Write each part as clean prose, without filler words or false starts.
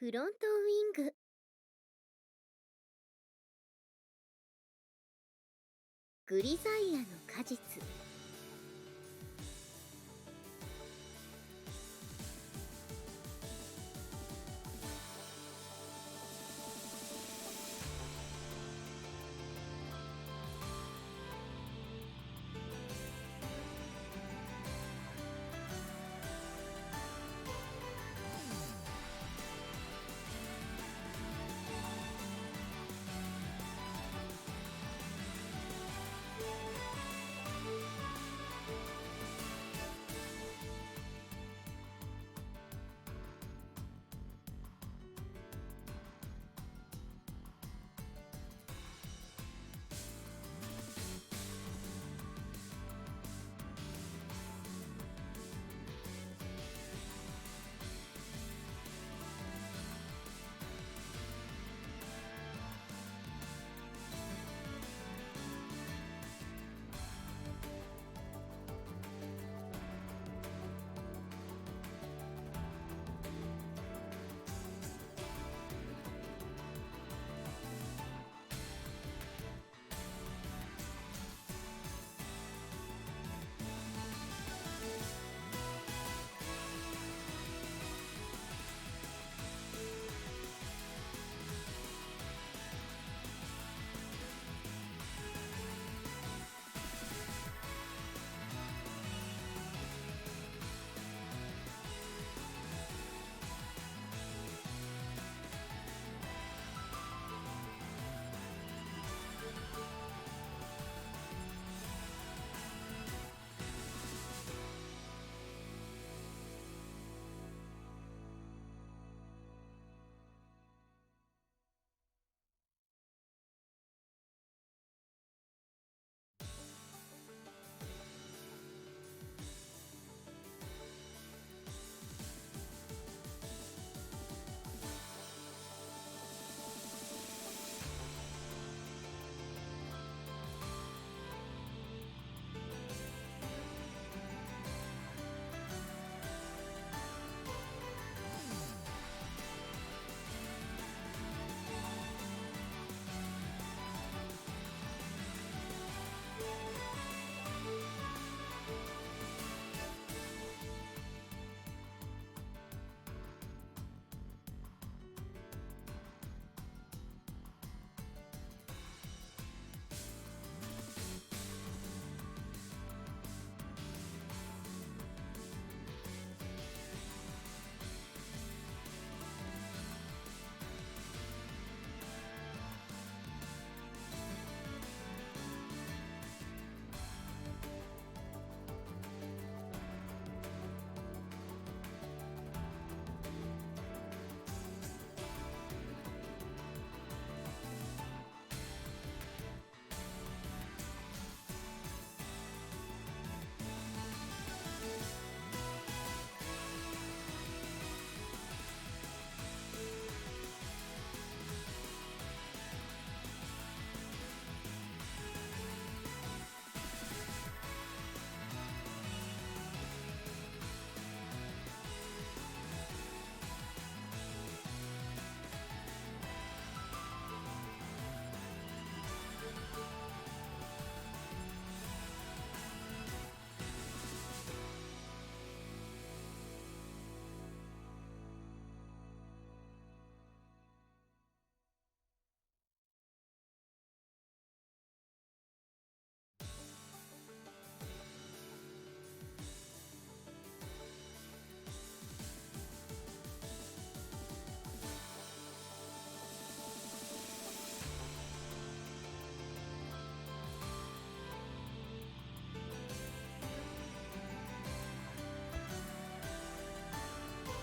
フロントウィング。グリザイアの果実。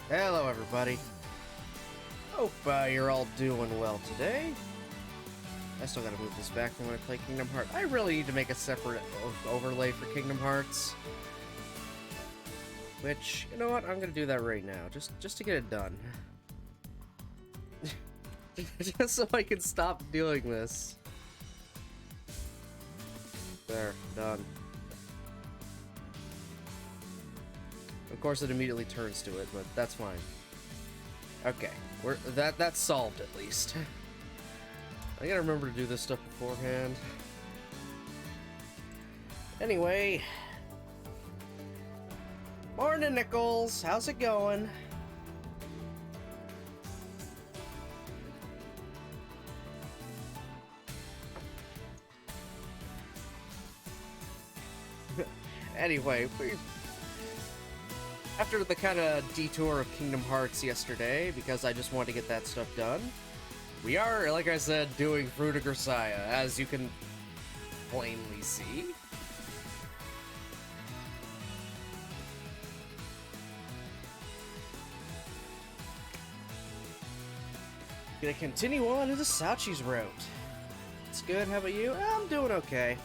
Hello everybody. Hope you're all doing well today. I still gotta move this back when I play Kingdom Hearts. I really need to make a separate overlay for Kingdom Hearts. Which, you know what, I'm gonna do that right now, just to get it done. Just so I can stop doing this. There, done. Of course it immediately turns to it, but that's fine. Okay, that's solved at least. I gotta remember to do this stuff beforehand. Anyway. Morning, Nichols. How's it going? Anyway, after the kind of detour of Kingdom Hearts yesterday, because I just wanted to get that stuff done, we are, like I said, doing Fruit of Grisaia, as you can plainly see. Gonna continue on into Sachi's route. It's good, how about you? I'm doing okay.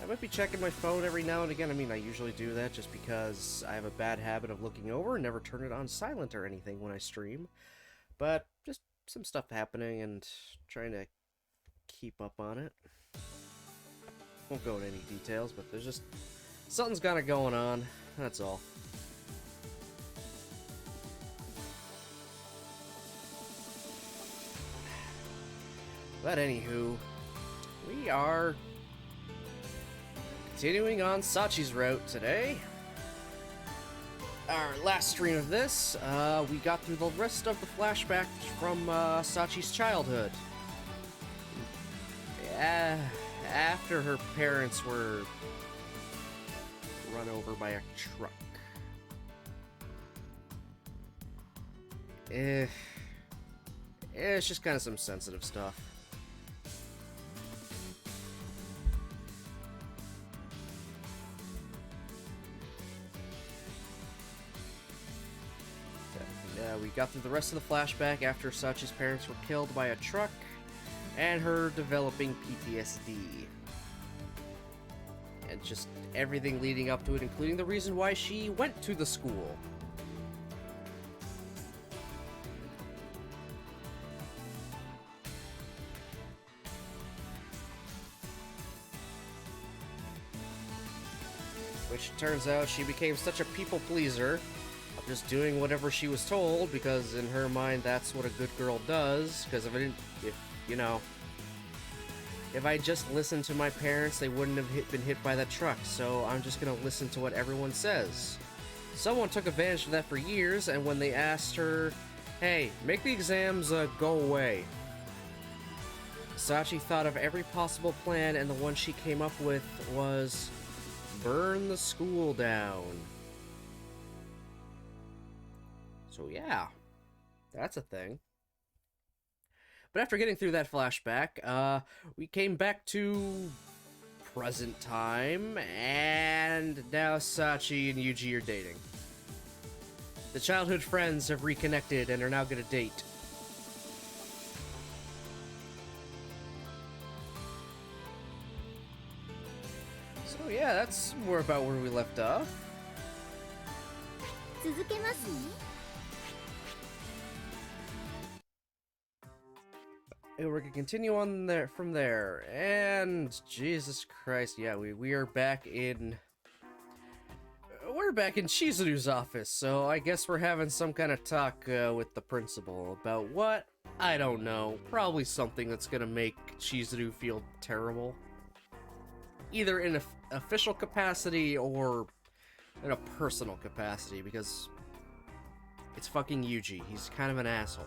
I might be checking my phone every now and again. I mean, I usually do that just because I have a bad habit of looking over and never turn it on silent or anything when I stream. But just some stuff happening and trying to keep up on it. Won't go into any details, but there's just something's kind of going on. That's all. But anywho, we are continuing on Sachi's route today. Our last stream of this, we got through the rest of the flashback from Sachi's childhood. After her parents were run over by a truck. It's just kind of some sensitive stuff. We got through the rest of the flashback after Sachi's parents were killed by a truck, and her developing PTSD. And just everything leading up to it, including the reason why she went to the school. Which turns out she became such a people pleaser, just doing whatever she was told, because in her mind that's what a good girl does. Because if I just listened to my parents, they wouldn't have been hit by that truck, so I'm just gonna listen to what everyone says. Someone took advantage of that for years, and when they asked her, hey, make the exams go away, Sachi thought of every possible plan, and the one she came up with was burn the school down. So yeah, that's a thing. But after getting through that flashback, we came back to present time, and now Sachi and Yuji are dating. The childhood friends have reconnected and are now gonna date. So yeah, that's more about where we left off. 続けますね。 And we're gonna continue on there from there. And Jesus Christ, yeah, we are back in Chizuru's office. So I guess we're having some kind of talk with the principal about what? I don't know. Probably something that's gonna make Chizuru feel terrible, either in an official capacity or in a personal capacity, because it's fucking Yuji. He's kind of an asshole.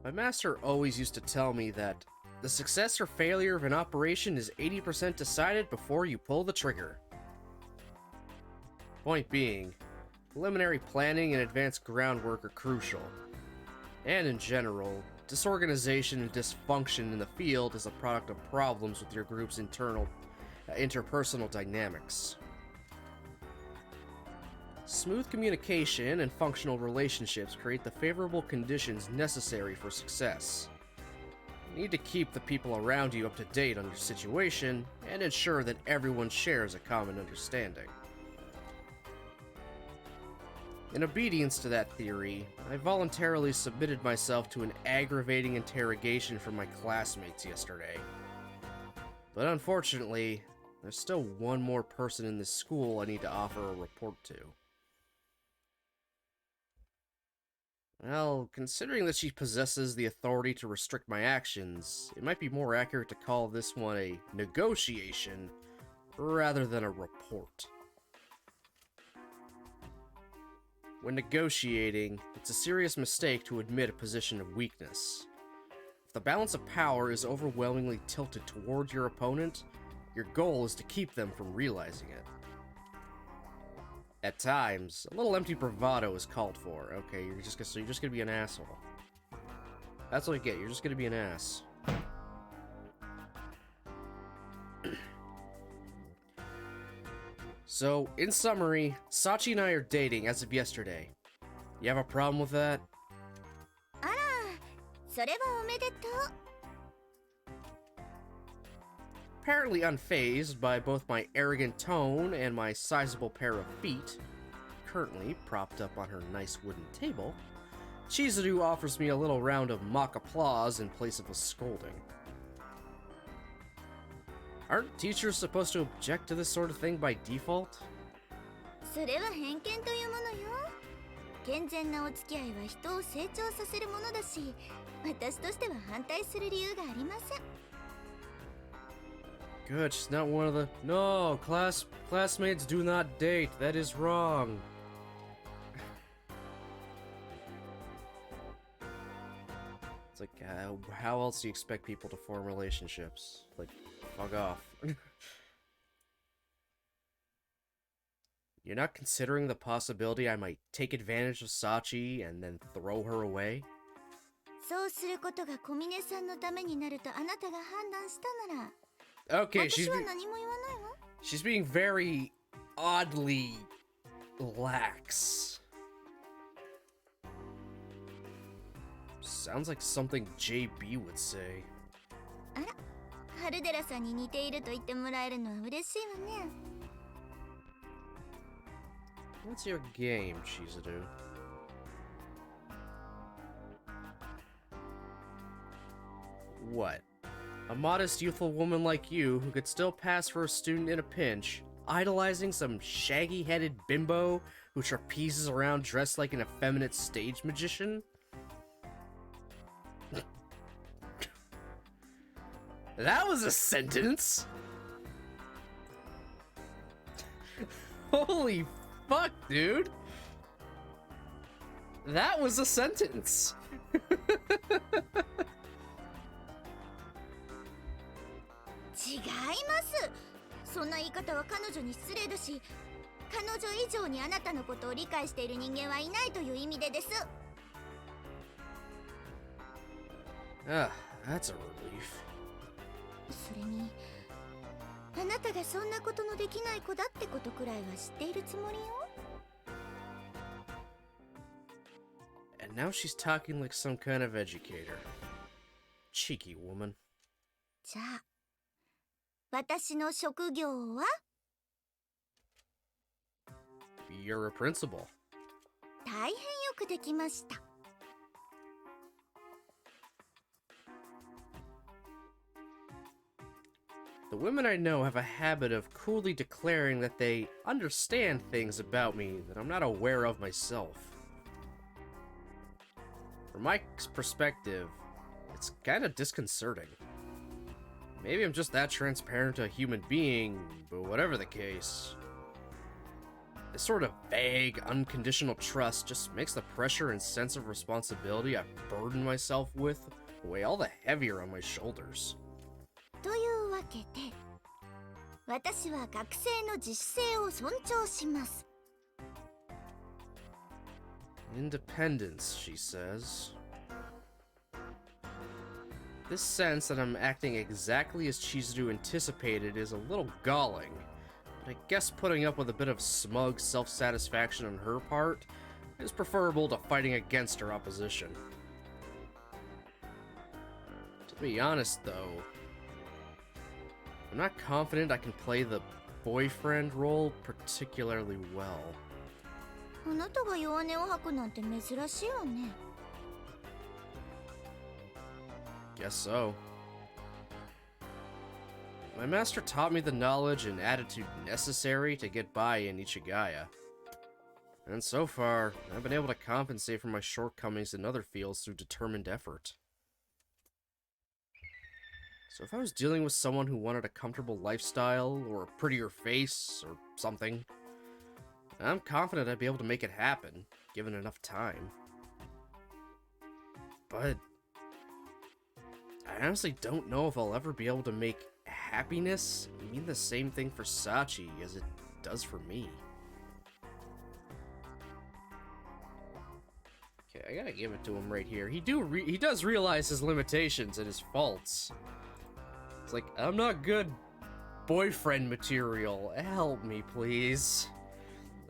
My master always used to tell me that the success or failure of an operation is 80% decided before you pull the trigger. Point being, preliminary planning and advanced groundwork are crucial. And in general, disorganization and dysfunction in the field is a product of problems with your group's interpersonal dynamics. Smooth communication and functional relationships create the favorable conditions necessary for success. You need to keep the people around you up to date on your situation and ensure that everyone shares a common understanding. In obedience to that theory, I voluntarily submitted myself to an aggravating interrogation from my classmates yesterday. But unfortunately, there's still one more person in this school I need to offer a report to. Well, considering that she possesses the authority to restrict my actions, it might be more accurate to call this one a negotiation rather than a report. When negotiating, it's a serious mistake to admit a position of weakness. If the balance of power is overwhelmingly tilted towards your opponent, your goal is to keep them from realizing it. At times, a little empty bravado is called for. Okay, you're just gonna be an asshole. That's what you get. You're just gonna be an ass. So, in summary, Sachi and I are dating as of yesterday. You have a problem with that? あら、それはおめでとう。Apparently unfazed by both my arrogant tone and my sizable pair of feet, currently propped up on her nice wooden table, Chizuru offers me a little round of mock applause in place of a scolding. Aren't teachers supposed to object to this sort of thing by default? それは偏見というものよ。健全なお付き合いは人を成長させるものだし、私としては反対する理由がありません。Good, she's not one of the... No, classmates do not date. That is wrong. It's like, how else do you expect people to form relationships? Like, fuck off. You're not considering the possibility I might take advantage of Sachi and then throw her away? そうすることが小峰さんのためになるとあなたが判断したなら。Okay, 私は何も言わないわ。she's being very oddly lax. Sounds like something JB would say. あら、春寺さんに似ていると言ってもらえるのは嬉しいわね。What's your game, Chizuru? What? A modest, youthful woman like you, who could still pass for a student in a pinch, idolizing some shaggy-headed bimbo who trapezes around dressed like an effeminate stage magician? That was a sentence! Holy fuck, dude! That was a sentence! 違います。そんな言い方は彼女に失礼だし、彼女以上にあなたのことを理解している人間はいないという意味でです。Ah, that's a relief. それに、あなたがそんなことのできない子だってことくらいは知っているつもりよ。And now she's talking like some kind of educator. Cheeky woman. じゃあ、私の職業は？ You're a principal. 大変よくできました。The women I know have a habit of coolly declaring that they understand things about me that I'm not aware of myself. From my perspective, it's kind of disconcerting. Maybe I'm just that transparent to a human being, but whatever the case, this sort of vague, unconditional trust just makes the pressure and sense of responsibility I've burdened myself with weigh all the heavier on my shoulders. というわけで、私は学生の自主性を尊重します。Independence, she says. This sense that I'm acting exactly as Chizuru anticipated is a little galling, but I guess putting up with a bit of smug self-satisfaction on her part is preferable to fighting against her opposition. To be honest, though, I'm not confident I can play the boyfriend role particularly well. あなたが弱音を吐くなんて珍しいわね。 Guess so. My master taught me the knowledge and attitude necessary to get by in Ichigaya. And so far, I've been able to compensate for my shortcomings in other fields through determined effort. So if I was dealing with someone who wanted a comfortable lifestyle, or a prettier face, or something, I'm confident I'd be able to make it happen, given enough time. But I honestly don't know if I'll ever be able to make happiness mean the same thing for Sachi as it does for me. Okay, I gotta give it to him right here. He does realize his limitations and his faults. It's like, I'm not good boyfriend material. Help me, please.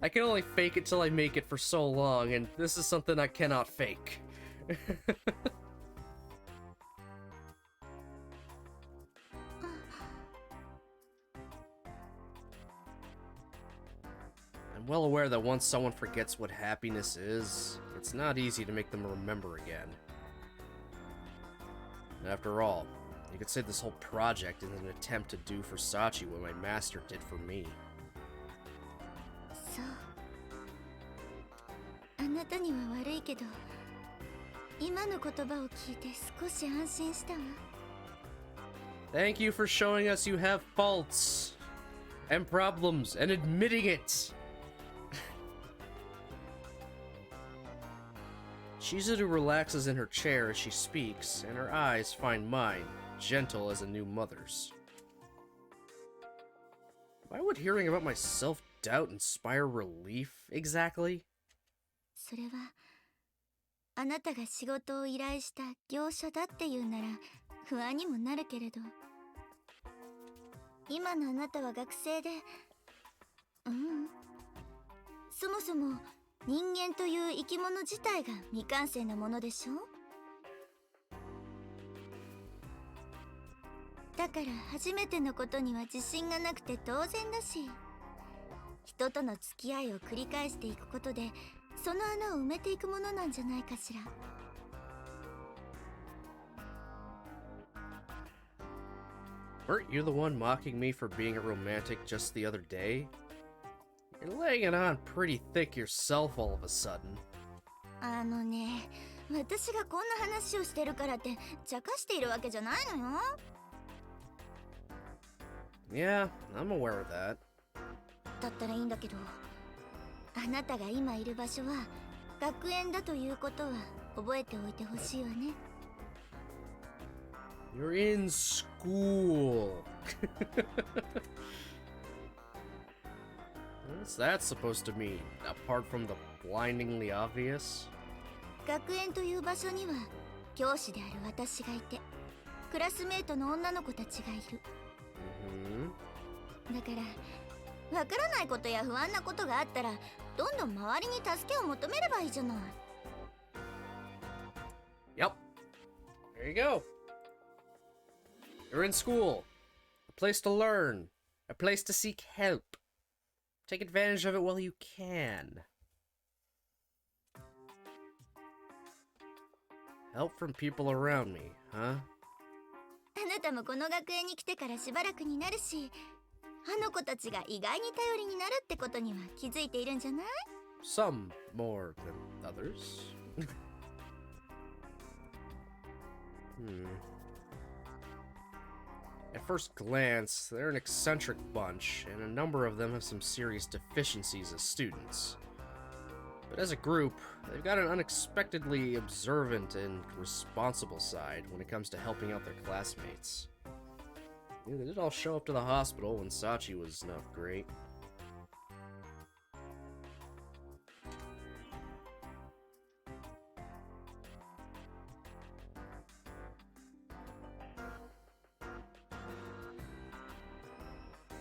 I can only fake it till I make it for so long, and this is something I cannot fake. I'm well aware that once someone forgets what happiness is, it's not easy to make them remember again. After all, you could say this whole project is an attempt to do for Sachi what my master did for me. そう。あなたには悪いけど、今の言葉を聞いて少し安心したわ。 Thank you for showing us you have faults and problems and admitting it. Chizuru relaxes in her chair as she speaks, and her eyes find mine, gentle as a new mother's. Why would hearing about my self-doubt inspire relief, exactly? それはあなたが仕事を依頼した業者だっていうなら不安にもなるけれど、今のあなたは学生で、そもそも人間という生き物自体が未完成なものでしょ。だから初めてのことには自信がなくて当然だし、人との付き合いを繰り返していくことでその穴を埋めていくものなんじゃないかしら。 Weren't you the one mocking me for being a romantic just the other day? You're laying it on pretty thick yourself all of a sudden. あのね、私がこんな話をしてるからって茶化しているわけじゃないのよ。 Yeah, I'm aware of that. だったらいいんだけど、あなたが今いる場所は学園だということは覚えておいてほしいわね。 You're in school. What's that supposed to mean, apart from the blindingly obvious? 学園という場所には教師である私がいて、クラスメートの女の子たちがいる。だからわからないことや不安なことがあったらどんどん周りに助けを求めればいいじゃない。 Yep. There you go. You're in school. A place to learn. A place to seek help. Take advantage of it while you can. Help from people around me, huh? あなたもこの学園に来てからしばらくになるし、あの子たちが意外に頼りになるってことには気づいているんじゃない？ Some more than others. At first glance, they're an eccentric bunch, and a number of them have some serious deficiencies as students. But as a group, they've got an unexpectedly observant and responsible side when it comes to helping out their classmates. Yeah, they did all show up to the hospital when Sachi was not great.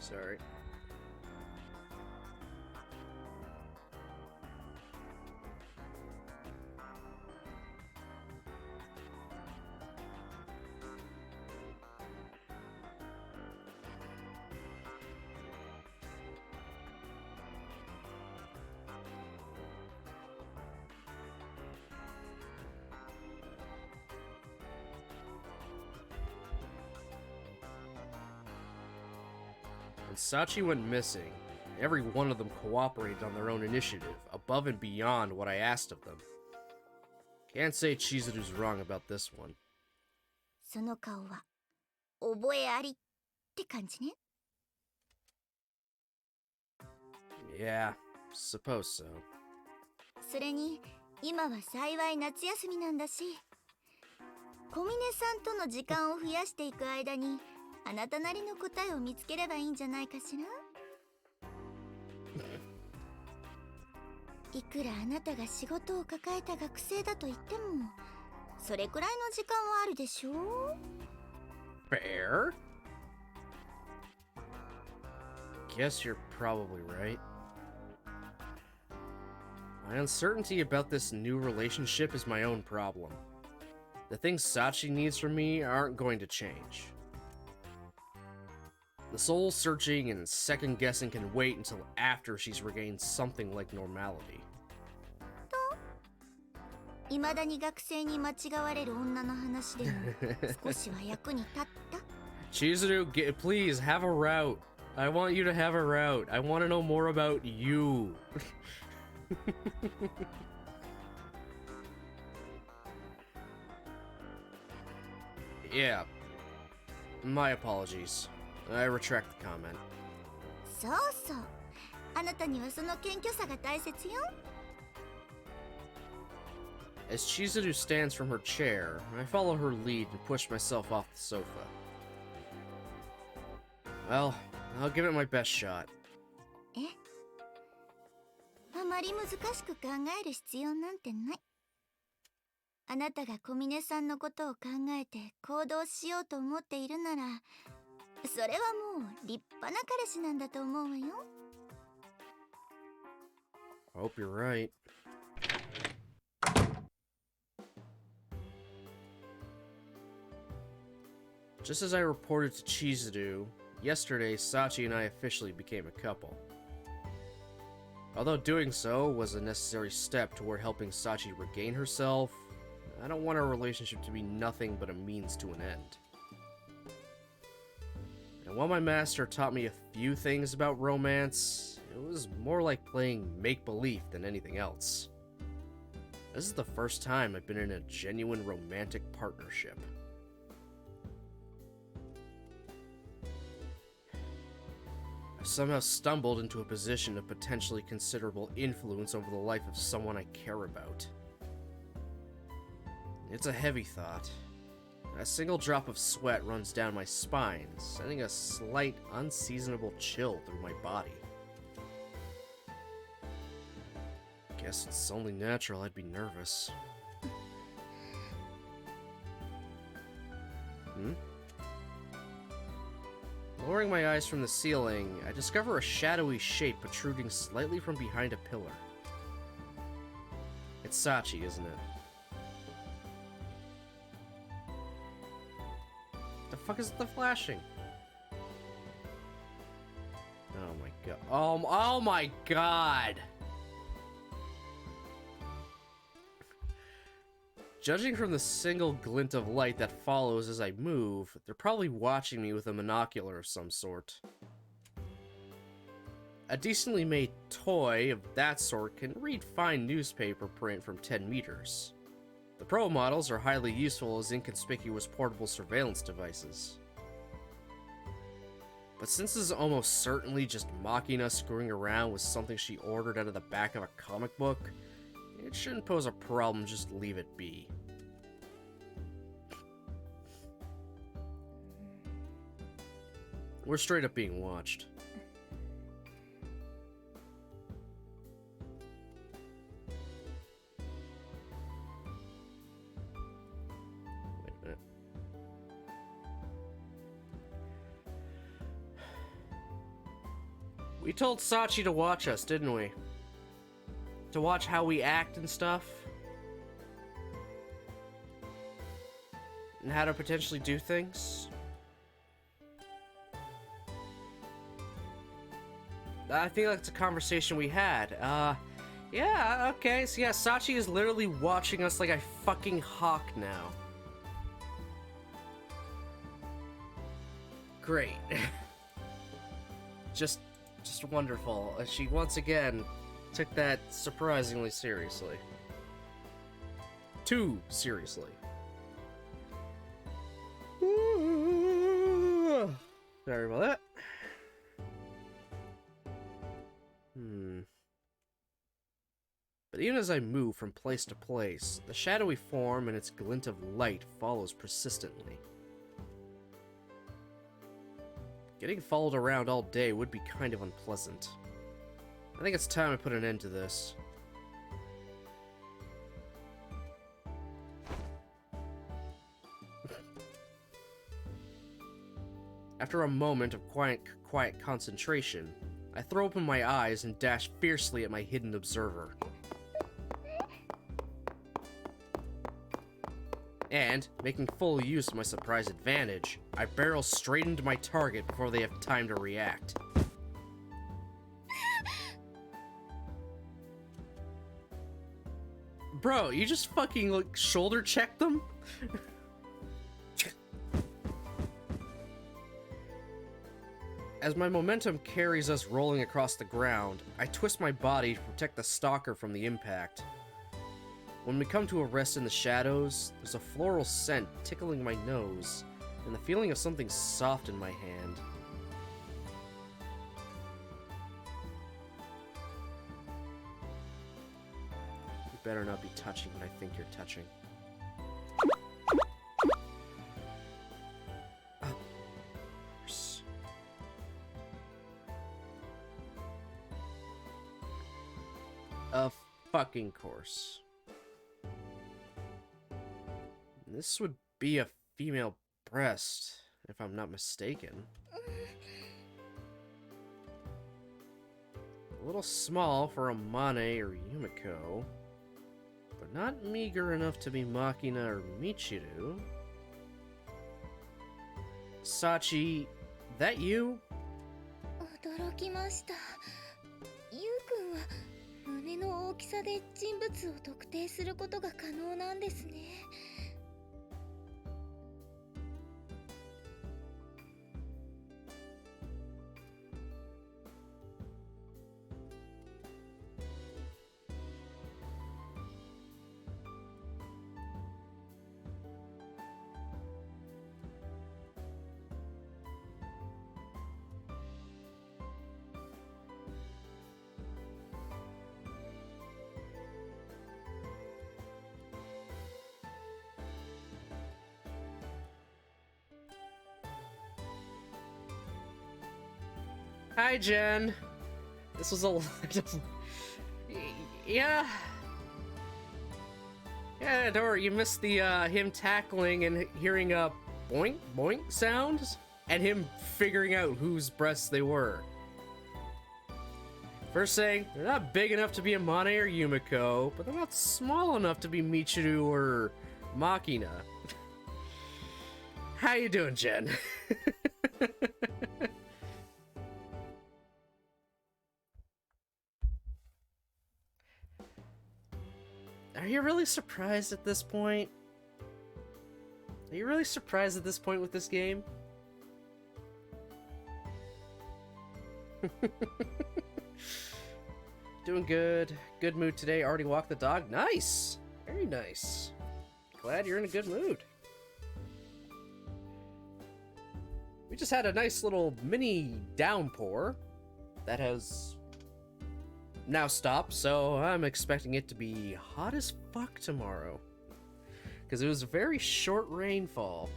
Sorry. When Sachi went missing, every one of them cooperated on their own initiative, above and beyond what I asked of them. Can't say Chizuru's wrong about this one. その顔は覚えありって感じね。Yeah, suppose so. それに今は幸い夏休みなんだし、小峰さんとの時間を増やしていく間にあなたなりの答えを見つければいいんじゃないかしら。いくらあなたが仕事を抱えた学生だと言っても、それくらいの時間はあるでしょう。 Fair? Guess you're probably right. My uncertainty about this new relationship is my own problem. The things Sachi needs from me aren't going to change. The soul searching and second guessing can wait until after she's regained something like normality. いまだに学生に間違われる女の話でも少しは役に立った？ Chizuru, please have a route. I want you to have a route. I want to know more about you. Yeah. My apologies. I retract the comment. そうそう。あなたにはその謙虚さが大切よ。As Chizuru stands from her chair, I follow her lead and push myself off the sofa. Well, I'll give it my best shot. え？あまり難しく考える必要なんてない。あなたが小峰さんのことを考えて行動しようと思っているなら、それはもう立派な彼氏なんだと思うわよ。Hope you're right. Just as I reported to Chizuru, yesterday Sachi and I officially became a couple. Although doing so was a necessary step toward helping Sachi regain herself, I don't want our relationship to be nothing but a means to an end. And while my master taught me a few things about romance, it was more like playing make-believe than anything else. This is the first time I've been in a genuine romantic partnership. I've somehow stumbled into a position of potentially considerable influence over the life of someone I care about. It's a heavy thought. A single drop of sweat runs down my spine, sending a slight, unseasonable chill through my body. Guess it's only natural I'd be nervous. Lowering my eyes from the ceiling, I discover a shadowy shape protruding slightly from behind a pillar. It's Sachi, isn't it? The fuck is the flashing? Oh my god. Oh my god! Judging from the single glint of light that follows as I move, they're probably watching me with a monocular of some sort. A decently made toy of that sort can read fine newspaper print from 10 meters. The pro models are highly useful as inconspicuous portable surveillance devices. But since this is almost certainly just mocking us screwing around with something she ordered out of the back of a comic book, it shouldn't pose a problem, just leave it be. We're straight up being watched. Wait a minute. We told Sachi to watch us, didn't we? To watch how we act and stuff? And how to potentially do things? I feel like it's a conversation we had. Yeah, okay. So yeah, Sachi is literally watching us like a fucking hawk now. Great. just wonderful. She once again took that surprisingly seriously. Too seriously. Sorry about that. But even as I move from place to place, the shadowy form and its glint of light follows persistently. Getting followed around all day would be kind of unpleasant. I think it's time I put an end to this. After a moment of quiet concentration, I throw open my eyes and dash fiercely at my hidden observer. And, making full use of my surprise advantage, I barrel straight into my target before they have time to react. Bro, you just fucking, like, shoulder check them? As my momentum carries us rolling across the ground, I twist my body to protect the stalker from the impact. When we come to a rest in the shadows, there's a floral scent tickling my nose, and the feeling of something soft in my hand. You better not be touching what I think you're touching. Of fucking course. This would be a female breast, if I'm not mistaken. A little small for a Mane or Yumiko, but not meager enough to be Makina or Michiru. Sachi, that you? 驚きました。ゆうくんは胸の大きさで人物を特定することが可能なんですね。Hi, Jen. This was a yeah. Yeah, don't worry, you missed the him tackling and hearing a boink boink sounds and him figuring out whose breasts they were. First saying, they're not big enough to be a Mane or Yumiko, but they're not small enough to be Michiru or Makina. How you doing, Jen? Are you really surprised at this point? Are you really surprised at this point with this game? Doing good. Good mood today. Already walked the dog. Nice! Very nice. Glad you're in a good mood. We just had a nice little mini downpour that has now stopped, so I'm expecting it to be hot as fuck tomorrow. Because it was a very short rainfall.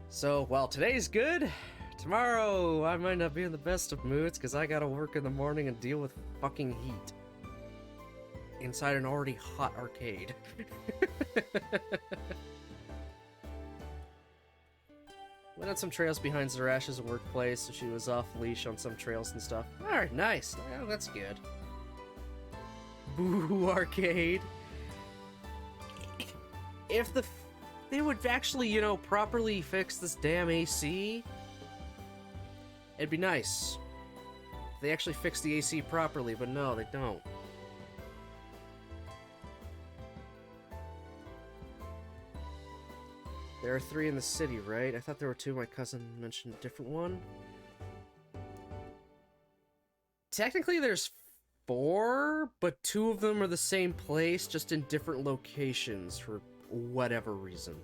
So, while today's good, tomorrow I might not be in the best of moods because I gotta work in the morning and deal with fucking heat. Inside an already hot arcade. Went on some trails behind Zarash's workplace, so she was off leash on some trails and stuff. Alright, nice. Yeah, that's good. Boo arcade. If they would actually, you know, properly fix this damn AC, it'd be nice. If they actually fix the AC properly, but no, they don't. There are 3 in the city, right? I thought there were 2. My cousin mentioned a different one. Technically, there's 4, but 2 of them are the same place, just in different locations for whatever reason.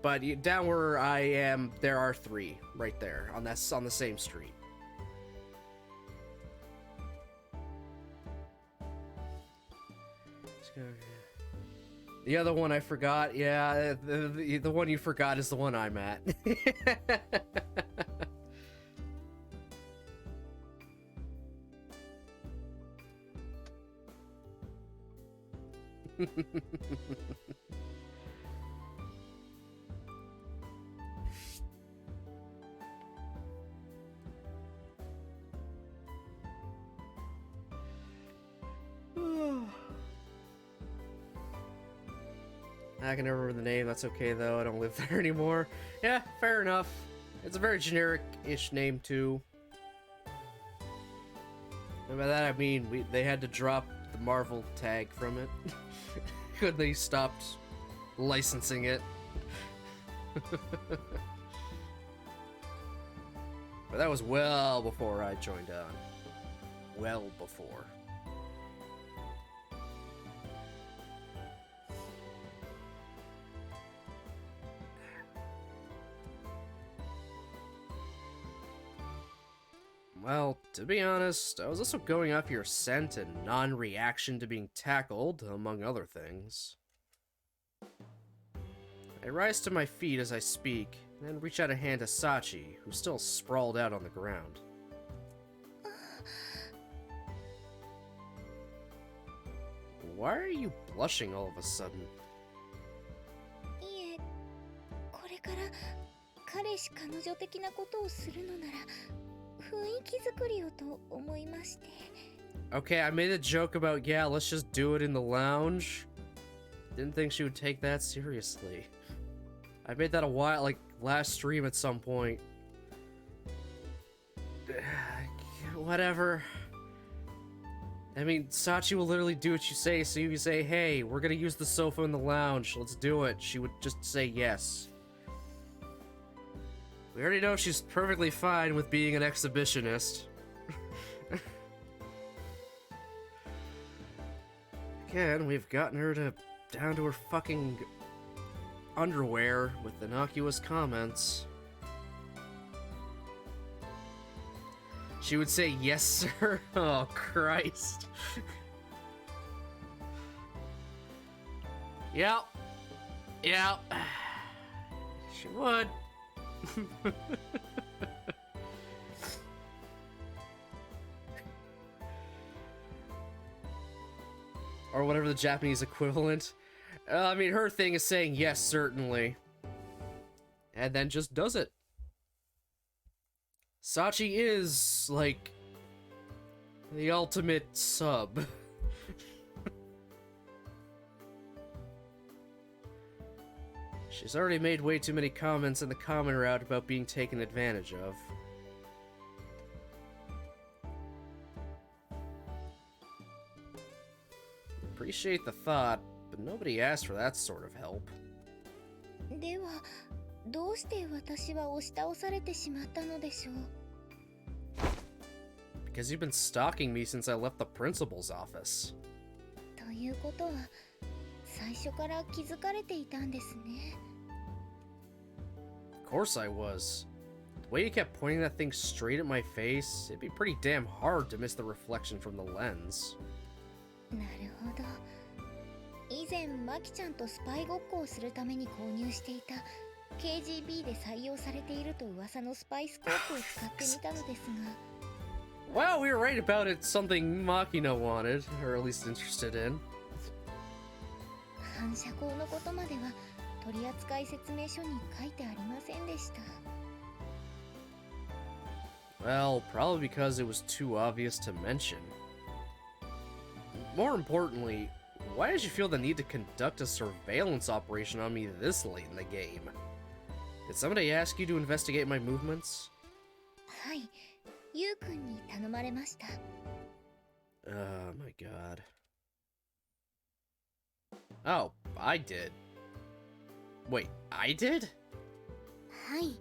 But down where I am, there are 3 right there on the same street. Let's go here. The other one I forgot, yeah, the one you forgot is the one I'm at. I can never remember the name, that's okay though, I don't live there anymore. Yeah, fair enough. It's a very generic-ish name too. And by that I mean, they had to drop the Marvel tag from it. When they stopped licensing it. But that was well before I joined on. Well before. Well, to be honest, I was also going off your scent and non-reaction to being tackled, among other things. I rise to my feet as I speak, and then reach out a hand to Sachi, who's still sprawled out on the ground. Why are you blushing all of a sudden? いえ、これから彼氏彼女的なことをするのなら雰囲気作りをと思いまして。 Okay, I made a joke about, yeah, let's just do it in the lounge. Didn't think she would take that seriously. I made that a while, like, last stream at some point. Whatever. I mean, Sachi will literally do what you say, so you say, hey, we're gonna use the sofa in the lounge, let's do it. She would just say yes. We already know she's perfectly fine with being an exhibitionist. Again, we've gotten her down to her fucking underwear with innocuous comments. She would say, yes, sir? Oh, Christ. Yep. Yep. She would. Or whatever the Japanese equivalent. I mean, her thing is saying yes, certainly. And then just does it. Sachi is, like, the ultimate sub. She's already made way too many comments in the comment route about being taken advantage of. Appreciate the thought, but nobody asked for that sort of help. では、どうして私は押し倒されてしまったのでしょう? Because you've been stalking me since I left the principal's office. ということは、最初から気づかれていたんですね。Of course I was. The way you kept pointing that thing straight at my face, it'd be pretty damn hard to miss the reflection from the lens. なるほど。以前マキちゃんとスパイごっこをするために購入していた KGB で採用されていると噂のスパイスコープを使ってみたのですが。Well, we were right about it. Something Makina wanted, or at least interested in. 反射光のことまでは取扱説明書に書いてありませんでした。Well, probably because it was too obvious to mention. More importantly, why did you feel the need to conduct a surveillance operation on me this late in the game? Did somebody ask you to investigate my movements? はい、ゆうくんに頼まれました。Oh my god. Oh, I did. Wait, I did? はい、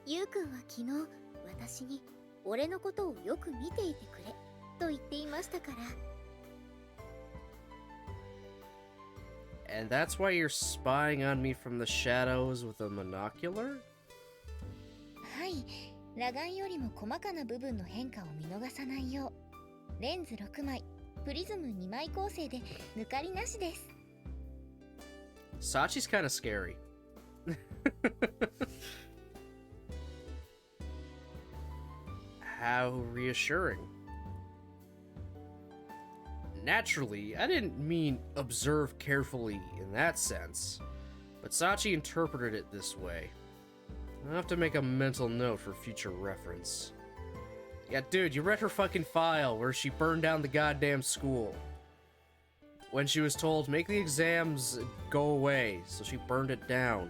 ゆうくんは昨日私に俺のことをよく見ていてくれと言っていましたから。And that's why you're spying on me from the shadows with a monocular? はい、裸眼よりも細かな部分の変化を見逃さないよう、レンズ6枚、プリズム2枚構成で抜かりなしです。Sachi's kind of scary. How reassuring. Naturally, I didn't mean observe carefully in that sense, but Sachi interpreted it this way. I'll have to make a mental note for future reference. Yeah, dude, you read her fucking file where she burned down the goddamn school. When she was told, make the exams go away, so she burned it down.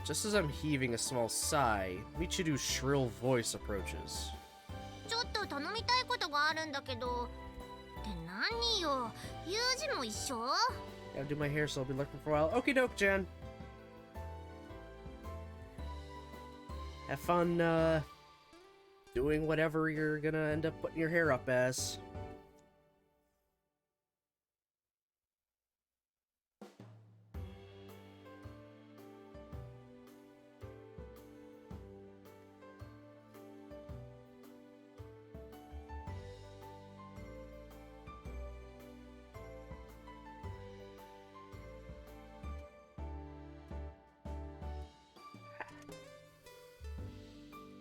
Just as I'm heaving a small sigh, Michiru's shrill voice approaches. ちょっと頼みたいことがあるんだけど。って何よ、ユージも一緒？ Gotta do my hair, so I'll be looking for a while. Okie doke, Jen. Have fun, doing whatever you're gonna end up putting your hair up as.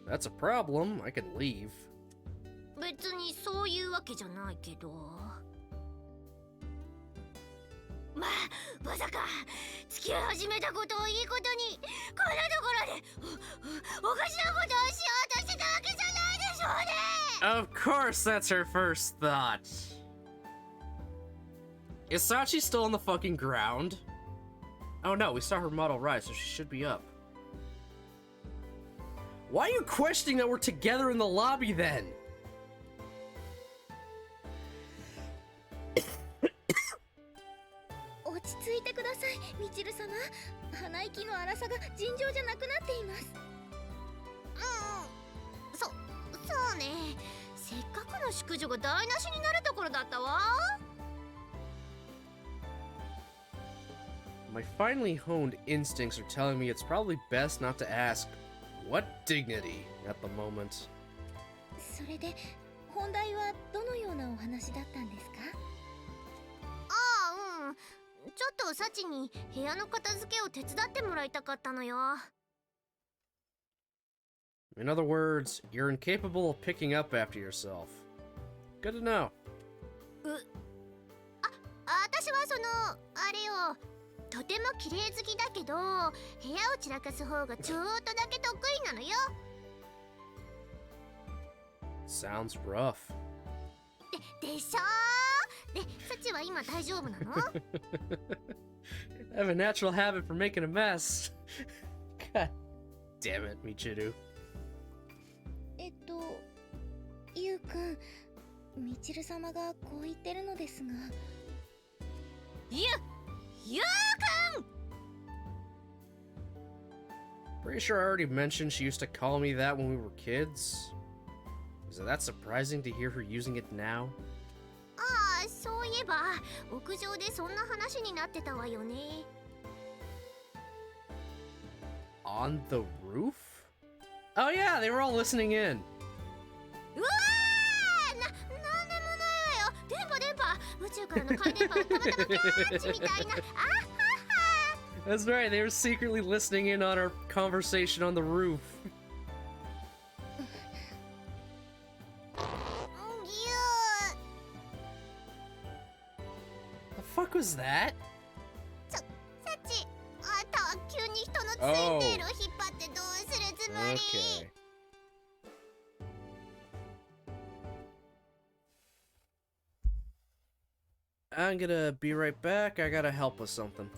That's a problem. I can leave. 別にそういうわけじゃないけど。まあ、まさか付き合い始めたことをいいことにこんなところでおかしなことをしようとしてたわけじゃないでしょうね。 Of course, that's her first thought. Is Sachi still on the fucking ground? Oh no, we saw her model rise, so she should be up. Why are you questioning that we're together in the lobby then? 落ち着いてください、みちる様。鼻息の荒さが尋常じゃなくなっています。そうね。せっかくの淑女が台無しになるところだったわ。My finely honed instincts are telling me it's probably best not to ask what dignity at the moment. それで本題はどのようなお話だったんですか？ちょっとサチに部屋の片付けを手伝ってもらいたかったのよ。In other words, you're incapable of picking up after yourself. Good to know. 私はあれよ、とても綺麗好きだけど部屋を散らかす方がちょっとだけ得意なのよ。Sounds rough. でしょー。で、サチは今大丈夫なの？ I have a natural habit for making a mess. God damn it, Michiru. ゆうくん、みちる様がこう言ってるのですが。ゆうくん！ Pretty sure I already mentioned she used to call me that when we were kids. Is it that surprising to hear her using it now? ああ、そういえば屋上でそんな話になってたわよね。On the roof? Oh yeah, they were all listening in. うわー、なんでもないわよ。電波。宇宙からの回電波をたまたまキャッチみたいな。あはは。 That's right, they were secretly listening in on our conversation on the roof. The fuck was that? サチ、あんた急に人のツインテールを引っ張ってどうするつもり？ Okay. I'm gonna be right back. I gotta help with something.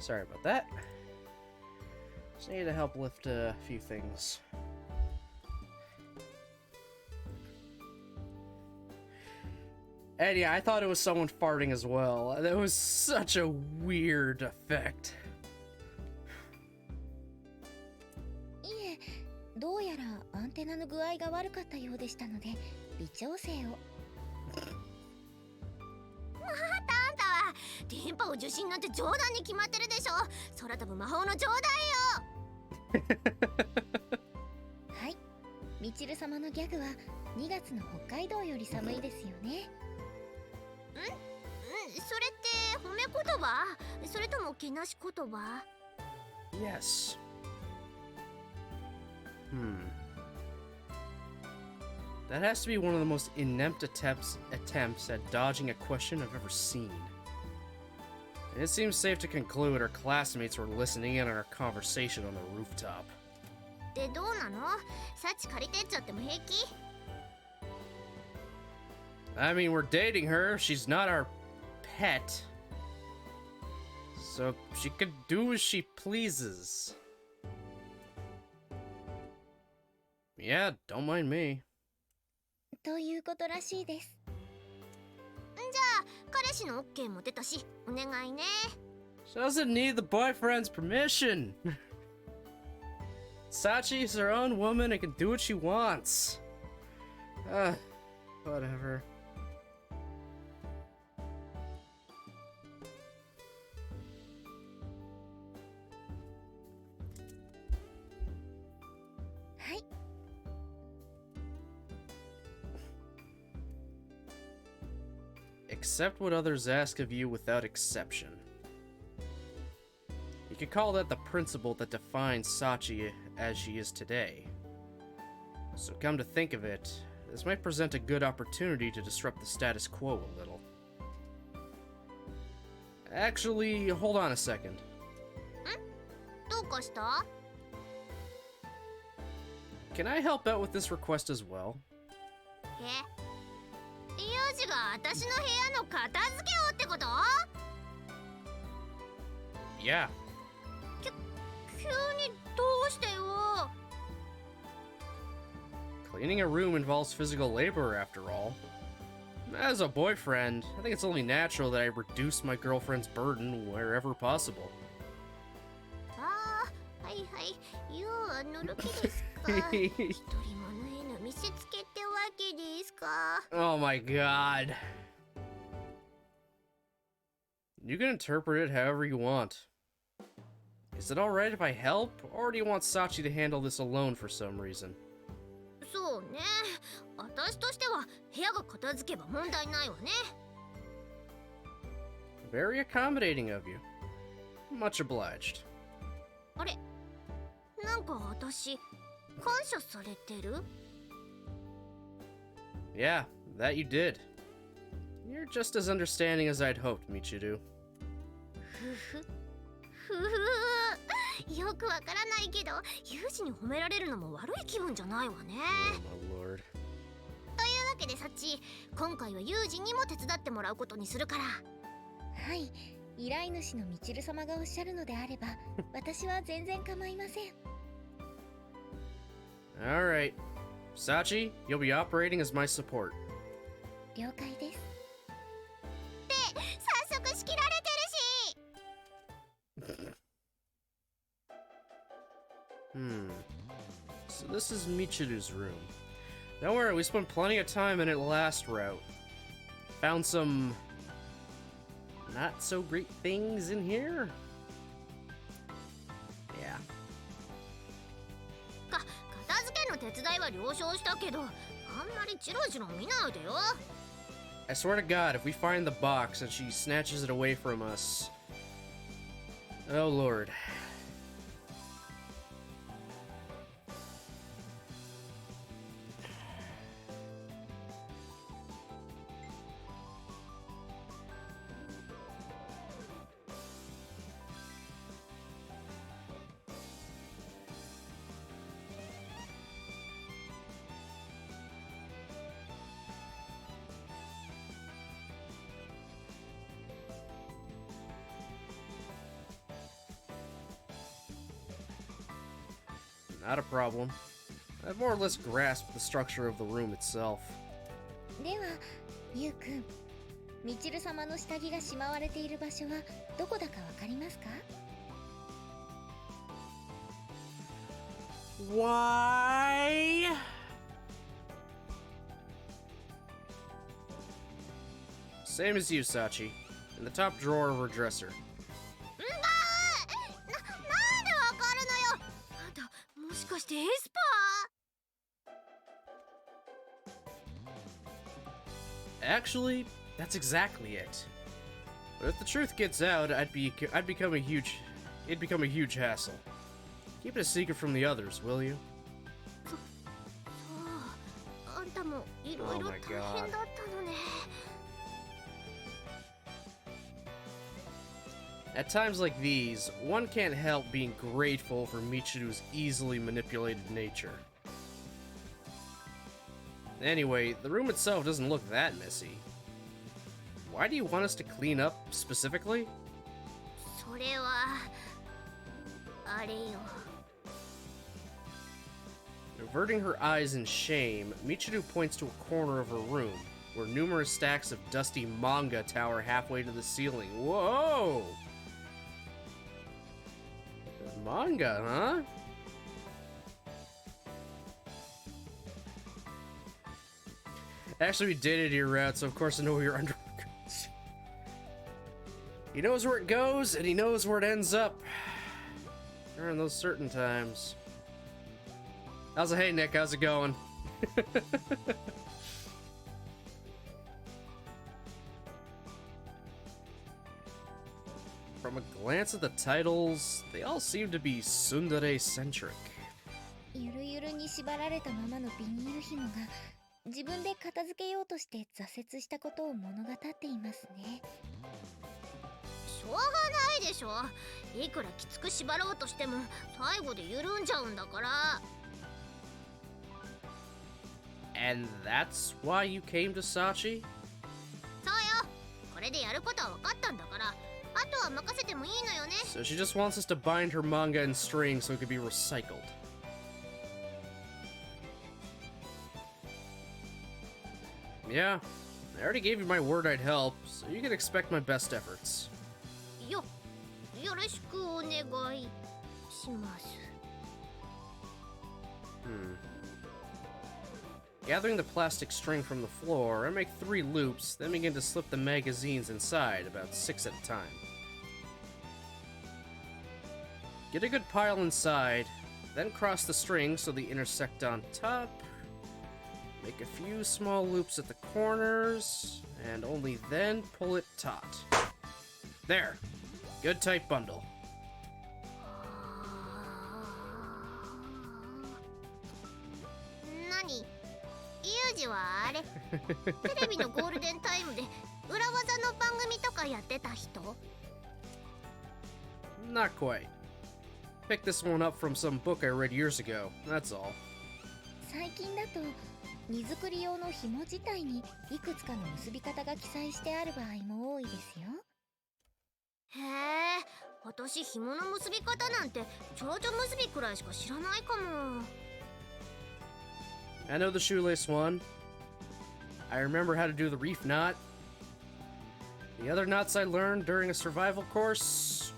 Sorry about that. Just need to help lift a few things. And yeah, I thought it was someone farting as well. That was such a weird effect. いえ、どうやらアンテナの具合が悪かったようでしたので、微調整を。またあんたは電波を受信なんて冗談に決まってるでしょ。空飛ぶ魔法の冗談よ。はい、みちる様のギャグは2月の北海道より寒いですよね。それって褒め言葉？それともけなし言葉？ Yes. That has to be one of the most inept attempts at dodging a question I've ever seen. And it seems safe to conclude our classmates were listening in on our conversation on the rooftop. でどうなの？サチ借りてっちゃっても平気？ I mean, we're dating her. She's not our pet. So she can do as she pleases. Yeah, don't mind me. ということらしいです。じゃあ彼氏の OK も出たし、お願いね。She doesn't need the boyfriend's permission. Sachi is her own woman and can do what she wants. Whatever. Accept what others ask of you without exception. You could call that the principle that defines Sachi as she is today. So come to think of it, this might present a good opportunity to disrupt the status quo a little. Actually, hold on a second. どうかした？ Can I help out with this request as well? ユージが私の部屋の片付けをってこと？ Yeah. 急にどうしてよ。 Cleaning a room involves physical labor, after all. As a boyfriend, I think it's only natural that I reduce my girlfriend's burden wherever possible. ああ、はいはい。ユーは乗る気ですか？一人者への見せつけってわけですか？ Oh my god. You can interpret it however you want. Is it alright if I help, or do you want Sachi to handle this alone for some reason? そうね。私としては部屋が片付けば問題ないわね。 Very accommodating of you. Much obliged. あれ？なんか私感謝されてる？ Yeah, that you did. You're just as understanding as I'd hoped, Michiru. ふふよくわからないけど、ユージに褒められるのも悪い気分じゃないわね。Oh my lord. というわけでサチ、今回はユージにも手伝ってもらうことにするから。はい、依頼主のみちる様がおっしゃるのであれば、私は全然構いません。Alright. Sachi, you'll be operating as my support. 了解です。で、早速仕切られてるし。So this is Michiru's room. Don't worry, we spent plenty of time in it last route. Found some not so great things in here. Yeah. 片付けの手伝いは了承したけど、あんまりチロチロ見ないでよ。 I swear to God, if we find the box and she snatches it away from us... Oh lord. not a problem. I've more or less grasped the structure of the room itself. では、ゆうくん、みちる様の下着がしまわれている場所はどこだかわかりますか? Why? Same as you, Sachi. In the top drawer of her dresser. なんでわかるのよ。あんたもしかしてエスパー? Actually, that's exactly it. But if the truth gets out, it'd become a huge hassle. Keep it a secret from the others, will you? そう、あんたもいろいろ大変だったのね。At times like these, one can't help being grateful for Michiru's easily manipulated nature. Anyway, the room itself doesn't look that messy. Why do you want us to clean up, specifically? それはあれよ。Averting her eyes in shame, Michiru points to a corner of her room, where numerous stacks of dusty manga tower halfway to the ceiling. Whoa! Manga, huh? Actually, we dated your route, so of course I know where your underwear goes. He knows where it goes, and he knows where it ends up. During those certain times. Hey, Nick, how's it going? From a glance at the titles, they all seem to be tsundere-centric. ゆるゆるに縛られたままのビニール紐が自分で片付けようとして挫折したことを物語っていますね。しょうがないでしょ。いくらきつく縛ろうとしても最後で緩んじゃうんだから。And that's why you came to Sachi? そうよ。これでやることは分かったんだから、あとは任せてもいいのよね。So she just wants us to bind her manga in string so it could be recycled. Yeah, I already gave you my word I'd help, so you can expect my best efforts. よろしくお願いします。Gathering the plastic string from the floor, I make 3 loops, then begin to slip the magazines inside, about 6 at a time. Get a good pile inside, then cross the strings so they intersect on top. Make a few small loops at the corners, and only then pull it taut. There! Good tight bundle. 何？ユージはあれテレビのゴールデンタイムで裏技の番組とかやってた人？ Not quite. Picked this one up from some book I read years ago, that's all. 最近だと荷造り用の紐自体にいくつかの結び方が記載してある場合も多いですよ。へえ、私紐の結び方なんて蝶々結びくらいしか知らないかも。I know the shoelace one. I remember how to do the reef knot. The other knots I learned during a survival course...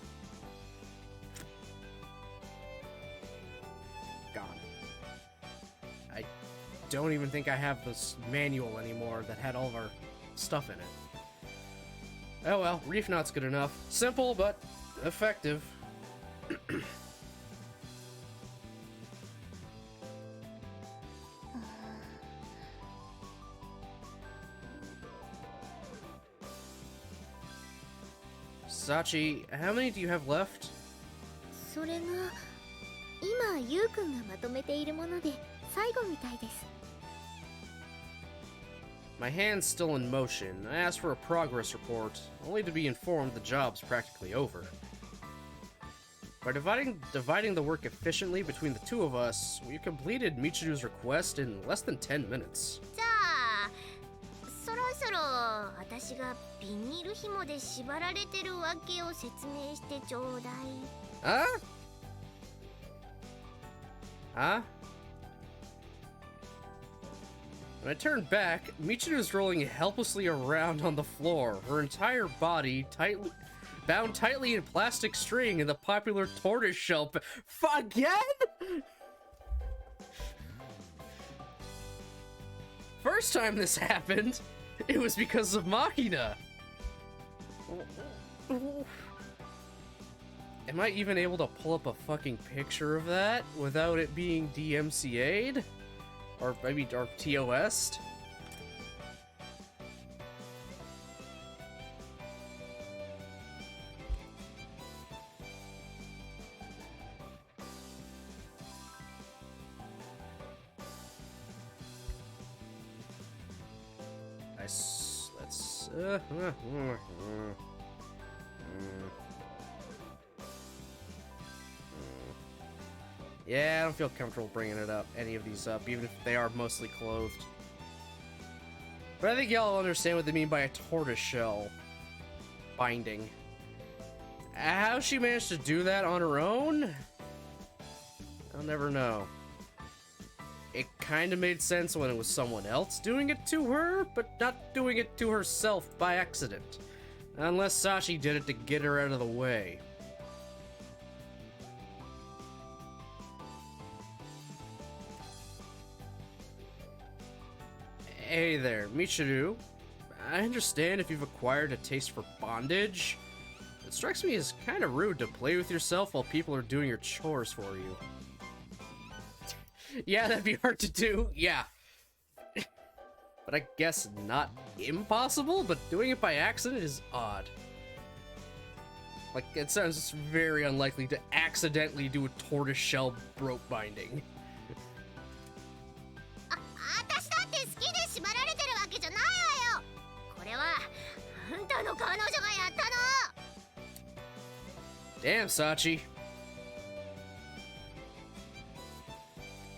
gone. I don't even think I have this manual anymore that had all of our stuff in it. Oh well, reef knot's good enough. Simple, but effective. Sachi, how many do you have left? それが今ゆうくんがまとめているもので最後みたいです。My hand's still in motion. I asked for a progress report, only to be informed the job's practically over. By dividing the work efficiently between the two of us, we completed Michiru's request in less than 10 minutes. じゃあそろそろ私がビニール紐で縛られてるわけを説明してちょうだい。Huh? Huh? When I turned back, Michiru was rolling helplessly around on the floor, her entire body bound tightly in plastic string in the popular tortoiseshell. Again? First time this happened, it was because of Machina. Am I even able to pull up a fucking picture of that without it being DMCA'd? Or maybe or TOS'd? Let's yeah, I don't feel comfortable bringing any of these up, even if they are mostly clothed. But I think y'all understand what they mean by a tortoiseshell binding. How she managed to do that on her own? I'll never know. It kind of made sense when it was someone else doing it to her, but not doing it to herself by accident. Unless Sachi did it to get her out of the way. Hey there, Michiru. I understand if you've acquired a taste for bondage. It strikes me as kind of rude to play with yourself while people are doing your chores for you. Yeah, that'd be hard to do, yeah. But I guess not impossible, but doing it by accident is odd. Like, it sounds very unlikely to accidentally do a tortoiseshell rope binding. Damn, Sachi.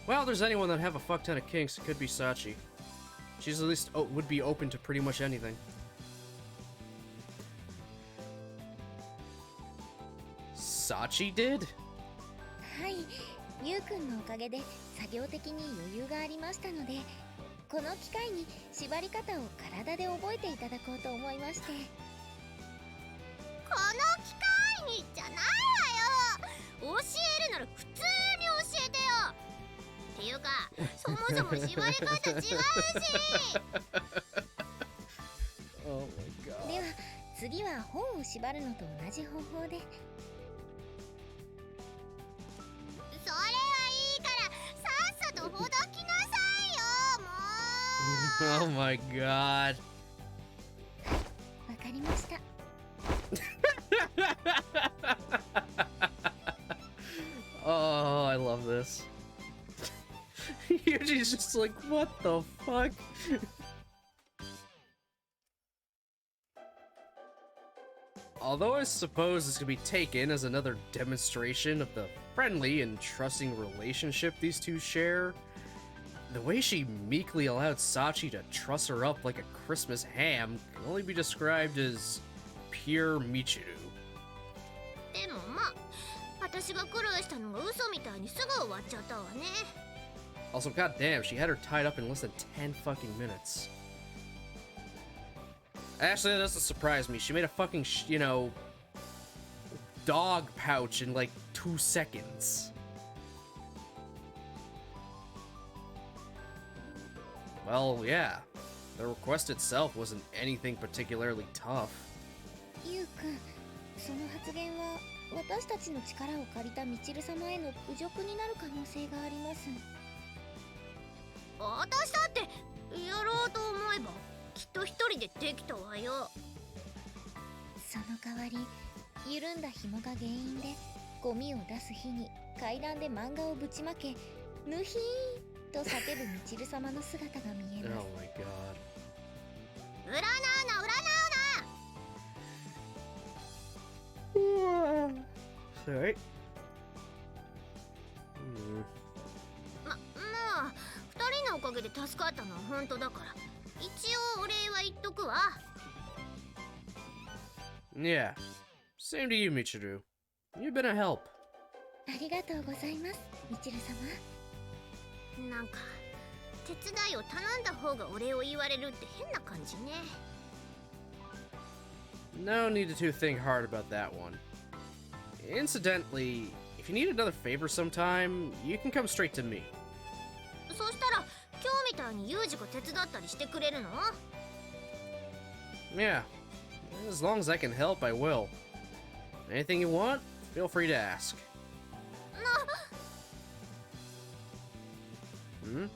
Well, if there's anyone that have a fuck ton of kinks, it could be Sachi. She's at least would be open to pretty much anything. Sachi did? はい、ゆうくんのおかげで作業的に余裕がありましたので、この機会に縛り方を体で覚えていただこうと思いまして。この機会にじゃないわよ。教えるなら普通に教えてよ。っていうか、そもそも縛り方違うし。Oh my god. では次は本を縛るのと同じ方法で。それはいいからさっさとほどきなさいよ、もう。Oh my god. わかりました。Oh, I love this. Yuji's just like, what the fuck? Although I suppose this could be taken as another demonstration of the friendly and trusting relationship these two share, the way she meekly allowed Sachi to truss her up like a Christmas ham can only be described as pure Michiru. でもまあ、私が苦労したのが嘘みたいにすぐ終わっちゃったわね。Also, goddamn, she had her tied up in less than 10 fucking minutes. Actually, that doesn't surprise me. She made a fucking, you know, dog pouch in like 2 seconds. Well, yeah. The request itself wasn't anything particularly tough. ゆうくん、その発言は私たちの力を借りたみちる様への侮辱になる可能性があります。私だってやろうと思えばきっと一人でできたわよ。その代わり緩んだ紐が原因でゴミを出す日に階段で漫画をぶちまけヌヒーと叫ぶみちる様の姿が見えます。 Oh my god. 占うな占うな。Sorry. まあ二人のおかげで助かったのは本当だから一応お礼は言っとくわ。Yeah. Same to you, Michiru. You've been a help. ありがとうございます、みちる様。なんか手伝いを頼んだ方がお礼を言われるって変な感じね。 No need to think hard about that one. Incidentally, if you need another favor sometime, you can come straight to me. そしたら今日みたいにユージが手伝ったりしてくれるの？ Yeah, as long as I can help, I will. Anything you want, feel free to ask. Hmm?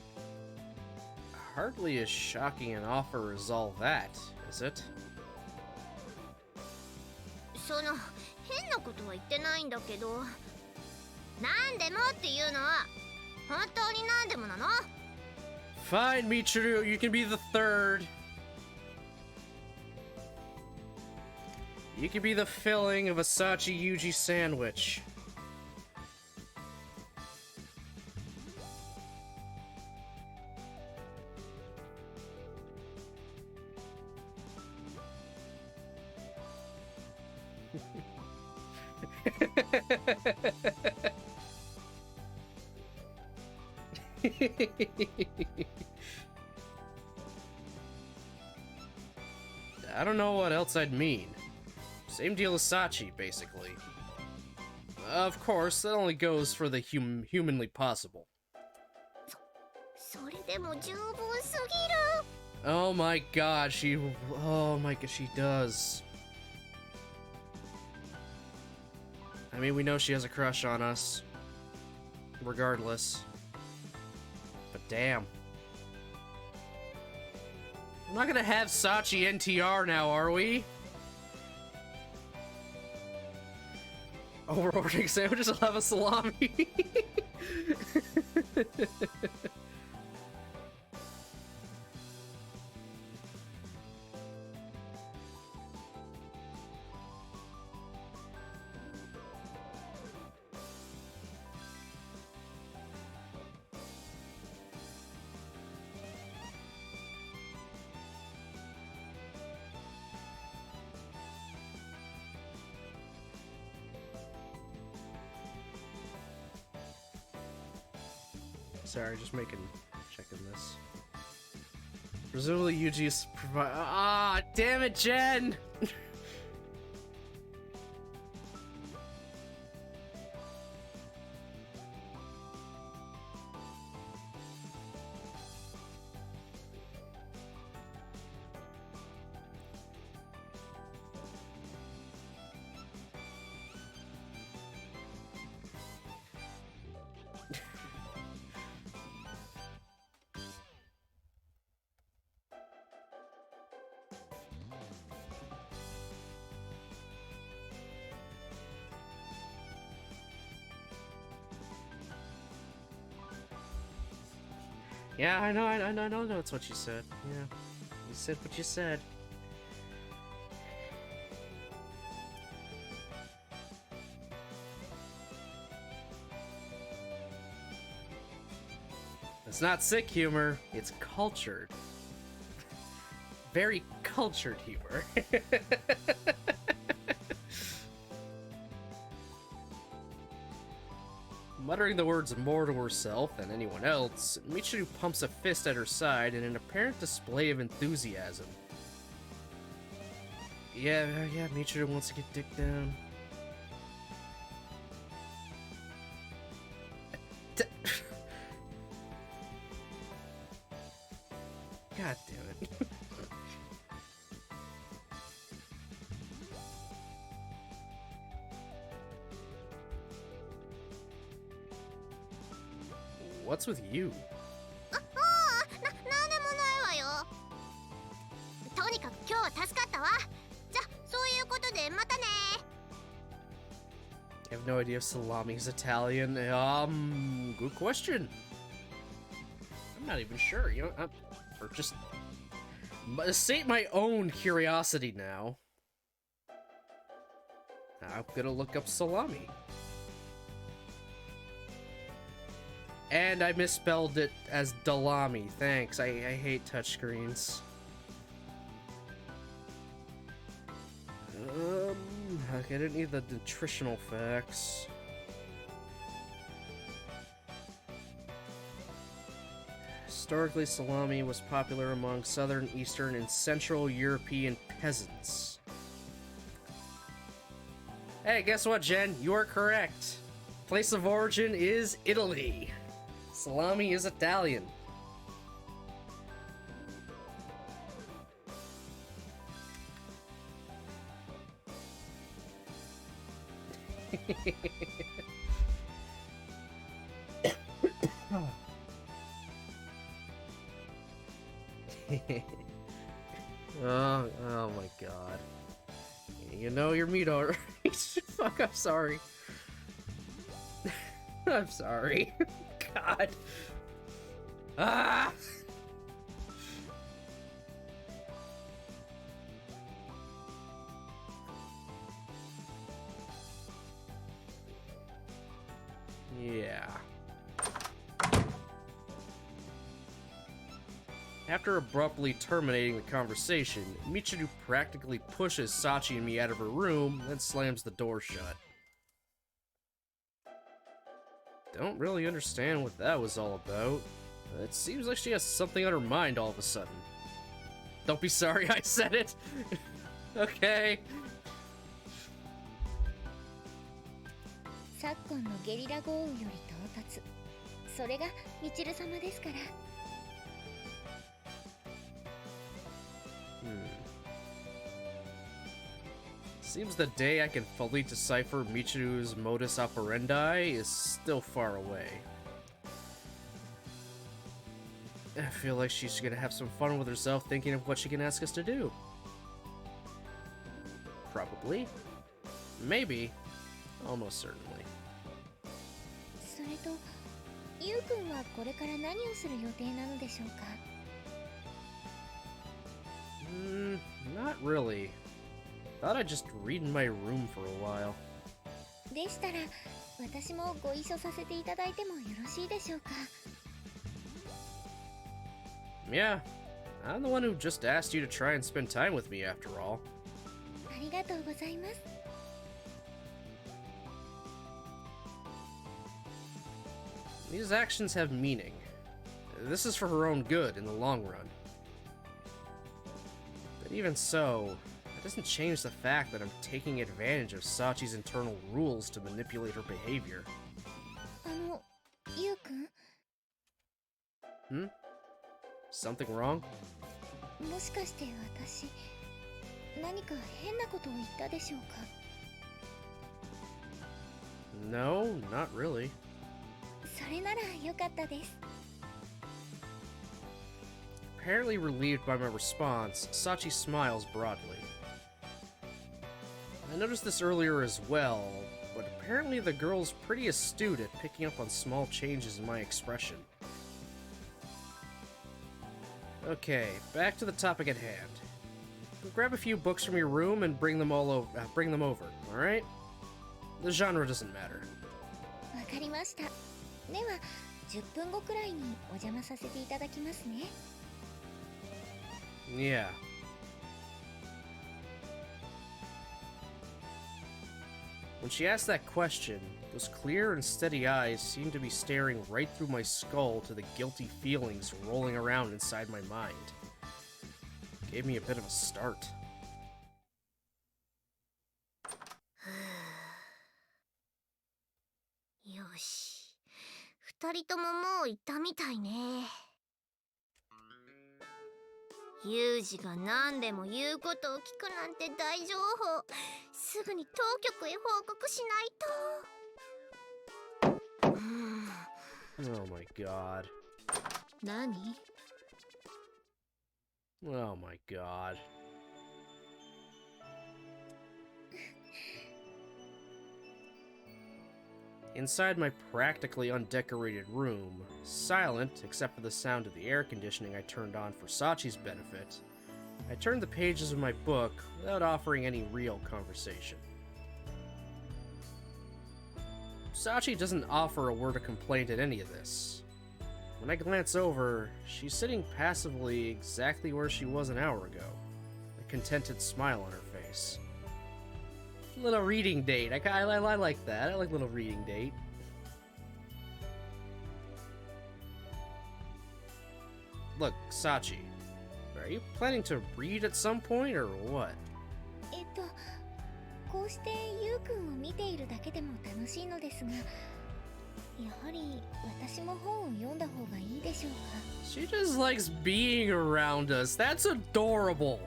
Hardly as shocking an offer as all that, is it? その変なことは言ってないんだけど、なんでもっていうのは本当になんでもなの？ Fine, Michiru, you can be the third. You can be the filling of a Sachi Yuji sandwich. I don't know what else I'd mean. Same deal as Sachi, basically. Of course, that only goes for the humanly possible. それでも十分すぎる。 Oh my god, oh my god, she does. I mean, we know she has a crush on us. Regardless. But damn. We're not gonna have Sachi NTR now, are we? Oh, we're ordering sandwiches, I'll have a salami. Sorry, just checking this. Presumably Yuji's provide. Ah, damn it, Jen! Yeah, I know that's what you said. Yeah, you said what you said. It's not sick humor, it's cultured. Very cultured humor. Muttering the words more to herself than anyone else, Michiru pumps a fist at her side in an apparent display of enthusiasm. Yeah, Michiru wants to get dick down. God damn it. What's with you? なんでもないわよ。とにかく今日は助かったわ。じゃ、そういうことでまたね。 I have no idea if salami is Italian. Good question. I'm not even sure. You know, or just sate my own curiosity now. I'm gonna look up salami. And I misspelled it as Dalami. Thanks. I hate touchscreens. Okay, I didn't need the nutritional facts. Historically, salami was popular among Southern, Eastern, and Central European peasants. Hey, guess what, Jen? You are correct. Place of origin is Italy. Salami is Italian. Oh my god. You know your meat alright. Fuck, I'm sorry. I'm sorry. God. Ah! Yeah. After abruptly terminating the conversation, Michiru practically pushes Sachi and me out of her room, then slams the door shut. Don't really understand what that was all about. It seems like she has something on her mind all of a sudden. Don't be sorry I said it! Okay. 昨今のゲリラ豪雨より到達。それがミチル様ですから。Seems the day I can fully decipher Michiru's modus operandi is still far away. I feel like she's gonna have some fun with herself thinking of what she can ask us to do. Probably. Maybe. Almost certainly. それと、ゆうくんはこれから何をする予定なのでしょうか? Not really. Thought I'd just read in my room for a while. でしたら、私もご一緒させていただいてもよろしいでしょうか? Yeah, I'm the one who just asked you to try and spend time with me after all. ありがとうございます。 These actions have meaning. This is for her own good in the long run. But even so, it doesn't change the fact that I'm taking advantage of Sachi's internal rules to manipulate her behavior. ゆうくん? Something wrong? もしかして私、何か変なことを言ったでしょうか? No, not really. それならよかったです。 Apparently relieved by my response, Sachi smiles broadly. I noticed this earlier as well, but apparently the girl's pretty astute at picking up on small changes in my expression. Okay, back to the topic at hand. Go grab a few books from your room and bring them over, all right? The genre doesn't matter. わかりました。では、10分後くらいにお邪魔させていただきますね。 Yeah. When she asked that question, those clear and steady eyes seemed to be staring right through my skull to the guilty feelings rolling around inside my mind. Gave me a bit of a start. よし、2人とももう行ったみたいね。ユウジが何でも言うことを聞くなんて大情報。すぐに当局へ報告しないと。Oh my god. 何? Oh my god. Inside my practically undecorated room, silent except for the sound of the air conditioning I turned on for Sachi's benefit, I turned the pages of my book without offering any real conversation. Sachi doesn't offer a word of complaint at any of this. When I glance over, she's sitting passively exactly where she was an hour ago, a contented smile on her face. Little reading date. I like that. I like little reading date. Look, Sachi, are you planning to read at some point or what? こうしてゆうくんを見ているだけでも楽しいのですが、やはり私も本を読んだ方がいいでしょうか。 She just likes being around us. That's adorable.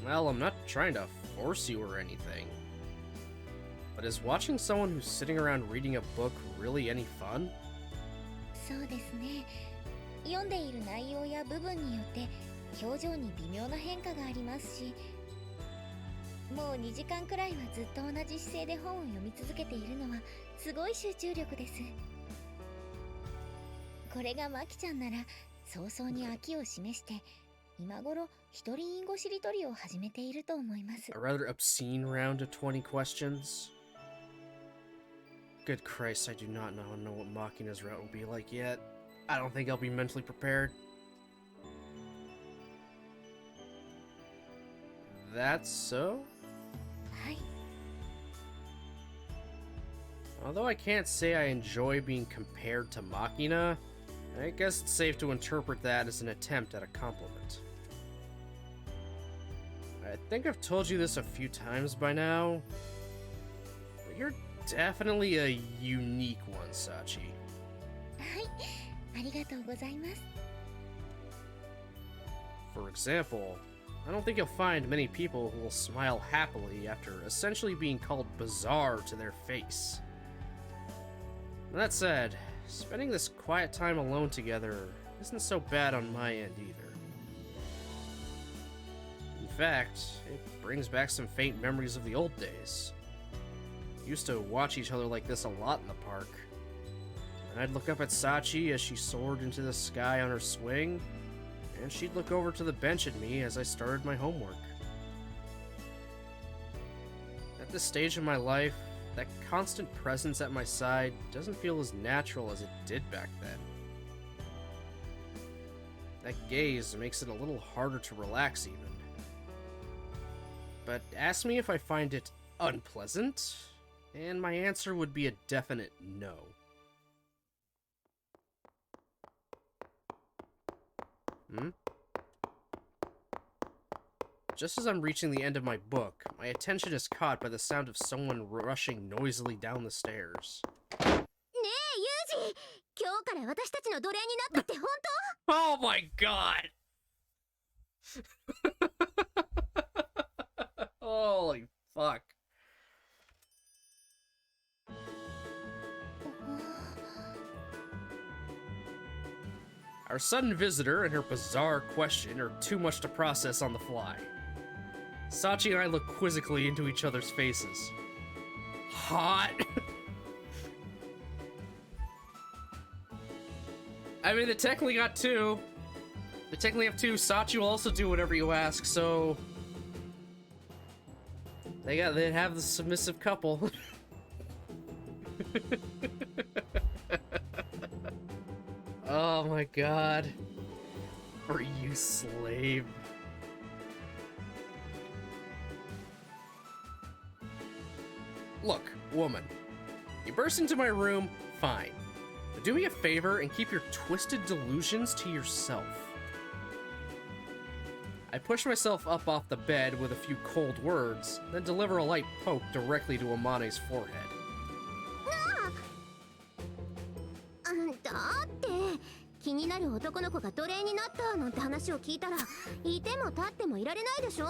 Well, I'm not trying to force you or anything. But is watching someone who's sitting around reading a book really any fun? そうですね。読んでいる内容や部分によって表情に微妙な変化がありますし、もう2時間くらいはずっと同じ姿勢で本を読み続けているのはすごい集中力です。これがマキちゃんなら早々に飽きを示して今頃一人隠語しりとりを始めていると思います。 A rather obscene round of 20 questions. Good Christ, I do not know what Machina's route will be like yet. I don't think I'll be mentally prepared. That's so? はい。 Although I can't say I enjoy being compared to Machina, I guess it's safe to interpret that as an attempt at a compliment. I think I've told you this a few times by now, but you're definitely a unique one, Sachi. はい、ありがとうございます。 For example, I don't think you'll find many people who will smile happily after essentially being called bizarre to their face. That said, spending this quiet time alone together isn't so bad on my end either. In fact, it brings back some faint memories of the old days. We used to watch each other like this a lot in the park. And I'd look up at Sachi as she soared into the sky on her swing, and she'd look over to the bench at me as I started my homework. At this stage in my life, that constant presence at my side doesn't feel as natural as it did back then. That gaze makes it a little harder to relax even. But ask me if I find it unpleasant, and my answer would be a definite no. Just as I'm reaching the end of my book, my attention is caught by the sound of someone rushing noisily down the stairs. ねえユージ、今日から私たちの奴隷になったって本 Oh my god! Holy fuck. Our sudden visitor and her bizarre question are too much to process on the fly. Sachi and I look quizzically into each other's faces. Hot! I mean, they technically got two. They technically have two. Sachi will also do whatever you ask, so... They have the submissive couple. Oh my god. For you, slave. Look, woman. You burst into my room, fine. But do me a favor and keep your twisted delusions to yourself. I push myself up off the bed with a few cold words, then deliver a light poke directly to Amane's forehead. 当だって気になる男の子が奴隷になったなんて話を聞いたらいても立ってもいられないでしょ。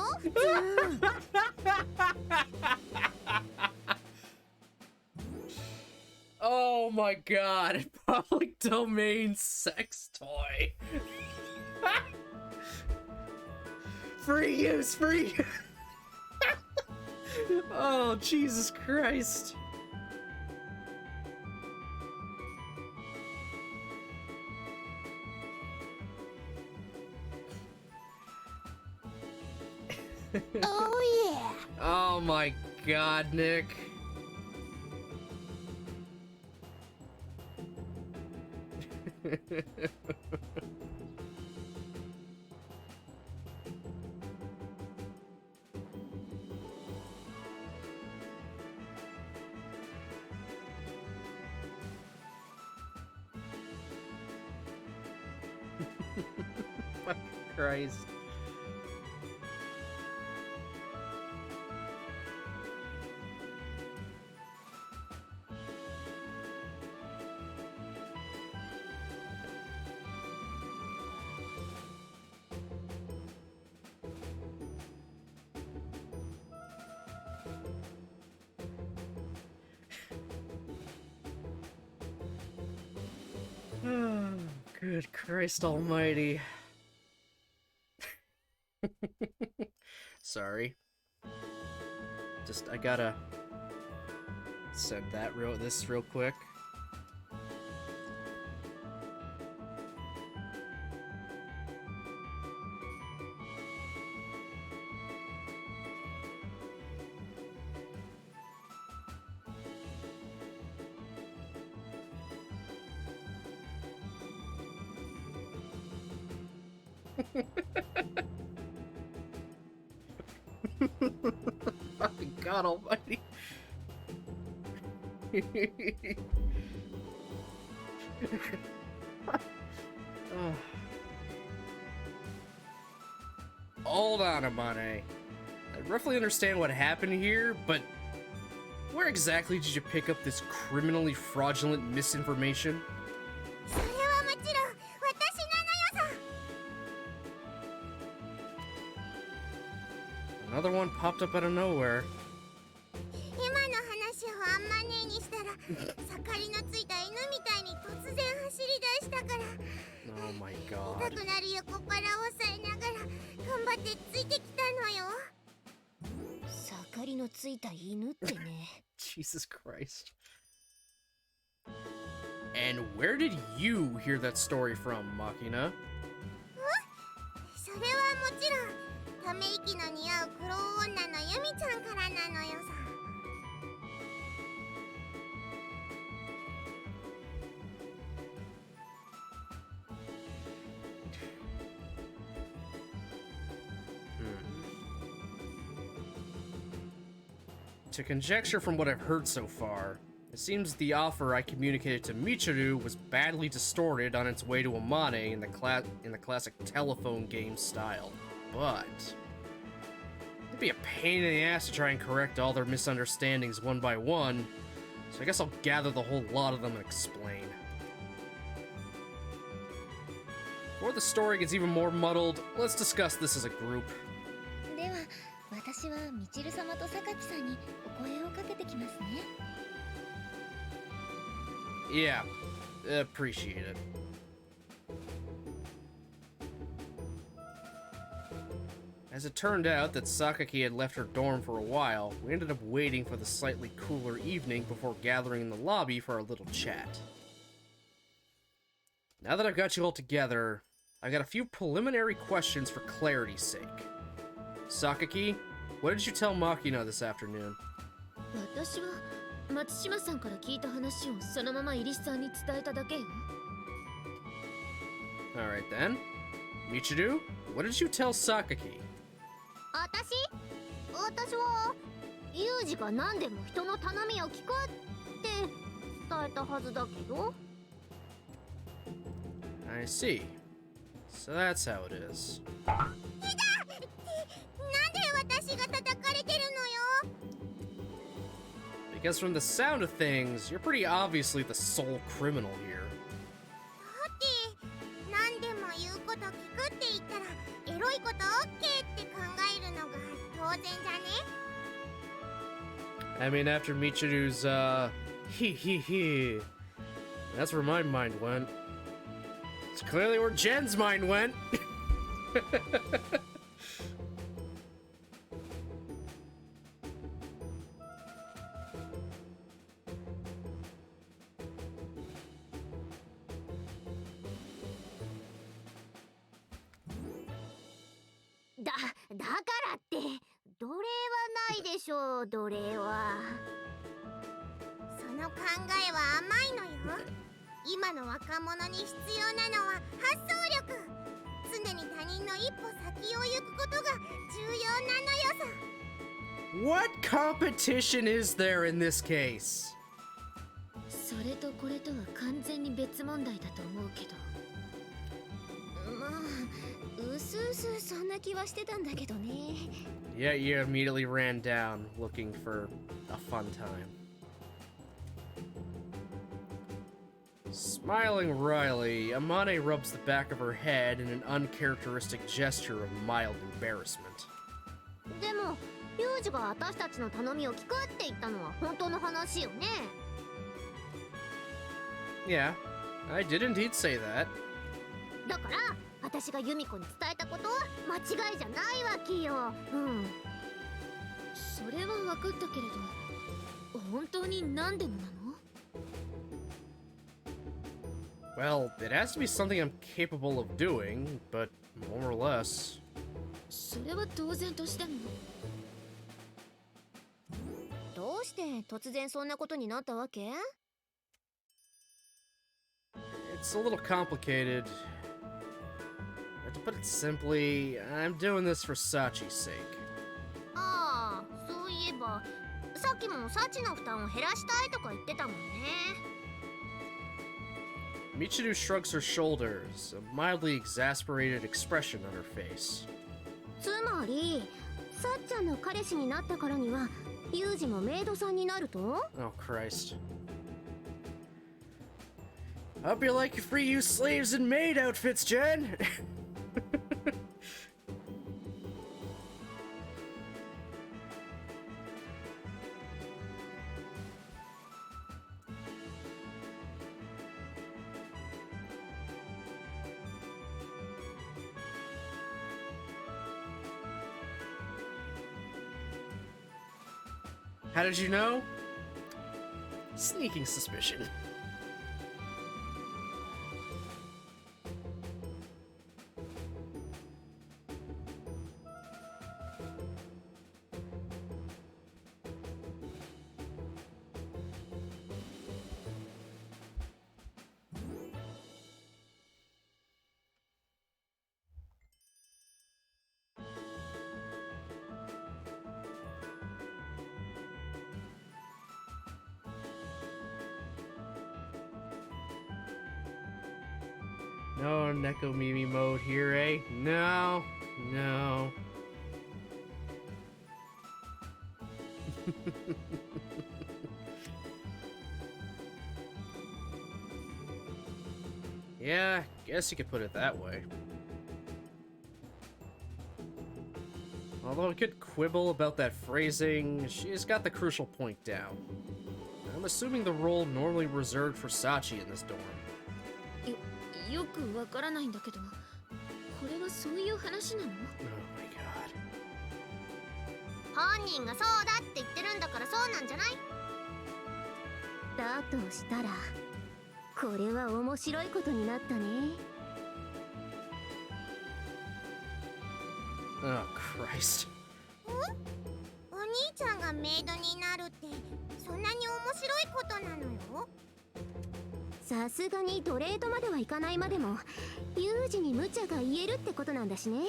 Oh my god, public domain sex toy. Free use, free use. Oh, Jesus Christ. Oh yeah. Oh my god, Nick. Fucking Christ. Oh, good Christ almighty. Sorry. Just, I gotta send this real quick. Fucking God almighty. Oh. Hold on, Amane. I roughly understand what happened here, but where exactly did you pick up this criminally fraudulent misinformation? それはもちろん私なのよさ。 Another one popped up out of nowhere. 今の話をあんまねえにしたら盛りのついた犬みたいに突然走り出したから Oh my 痛 god. くなる横から押さえながら頑張ってついてきたのよ。盛りのついた犬ってね。Jesus Christ. And where did you hear that story from, Machina? それはもちろんため息の似合う黒女のユミちゃんからなのよさ。 To conjecture from what I've heard so far, it seems the offer I communicated to Michiru was badly distorted on its way to Amane in the classic telephone game style. But it'd be a pain in the ass to try and correct all their misunderstandings one by one, so I guess I'll gather the whole lot of them and explain. Before the story gets even more muddled, let's discuss this as a group. では私はみちる様と榊さんにお声をかけてきますね。 Yeah, appreciate it. As it turned out that Sakaki had left her dorm for a while, we ended up waiting for the slightly cooler evening before gathering in the lobby for our little chat. Now that I've got you all together, I've got a few preliminary questions for clarity's sake. Sakaki, what did you tell Machina this afternoon? 私は松島さんから聞いた話をそのままイリスさんに伝えただけよ。 Alright then. Michiru, what did you tell Sakaki? 私はユージが何でも人の頼みを聞くって伝えたはずだけど。 I see. So that's how it is. なんで私が叩かれてるのよ。 Because from the sound of things, you're pretty obviously the sole criminal here. だって何でも言うこと聞くって言ったらエロいこと OK って考えるのが当然じゃね。 I mean, after Michiru's, he. That's where my mind went. It's clearly where Jen's mind went.だからって奴隷はないでしょう。奴隷はその考えは甘いのよ。今の若者に必要なのは発想力。常に他人の一歩先を行くことが重要なのよさ。 What competition is there in this case? それとこれとは完全に別問題だと思うけど。まあうすうすそんな気はしてたんだけどね。 Yet you immediately ran down looking for a fun time. Smiling wryly, Amane rubs the back of her head in an uncharacteristic gesture of mild embarrassment. でもユージが私たちの頼みを聞くって言ったのは本当の話よね。 Yeah, I did indeed say that. だから私がユミコに伝えたことは間違いじゃないわけよ。うん。それは分かったけれど、本当に何でもなの？ Well, it has to be something I'm capable of doing, but more or less. それは当然としても。どうして突然そんなことになったわけ？ It's a little complicated. To put it simply, I'm doing this for Sachi's sake. ああ、そういえばさっきもサチの負担を減らしたいとか言ってたもんね。 Michiru shrugs her shoulders, a mildly exasperated expression on her face. つまりさっちゃんの彼氏になったからにはユージもメイドさんになると？ Oh, Christ. Hope you like your free use slaves and maid outfits, Jen! How did you know? Sneaking suspicion. No Neko Mimi mode here, eh? No, no. Yeah, guess you could put it that way. Although I could quibble about that phrasing, she's got the crucial point down. I'm assuming the role normally reserved for Sachi in this dorm. よくわからないんだけど、これはそういう話なの？ Oh my god. 本人がそうだって言ってるんだからそうなんじゃない？だとしたらこれは面白いことになったね。 Oh Christ. お兄ちゃんがメイドになるってそんなに面白いことなのよ。さすがにトレードまではいかないまでもユージに無茶が言えるってことなんだしね。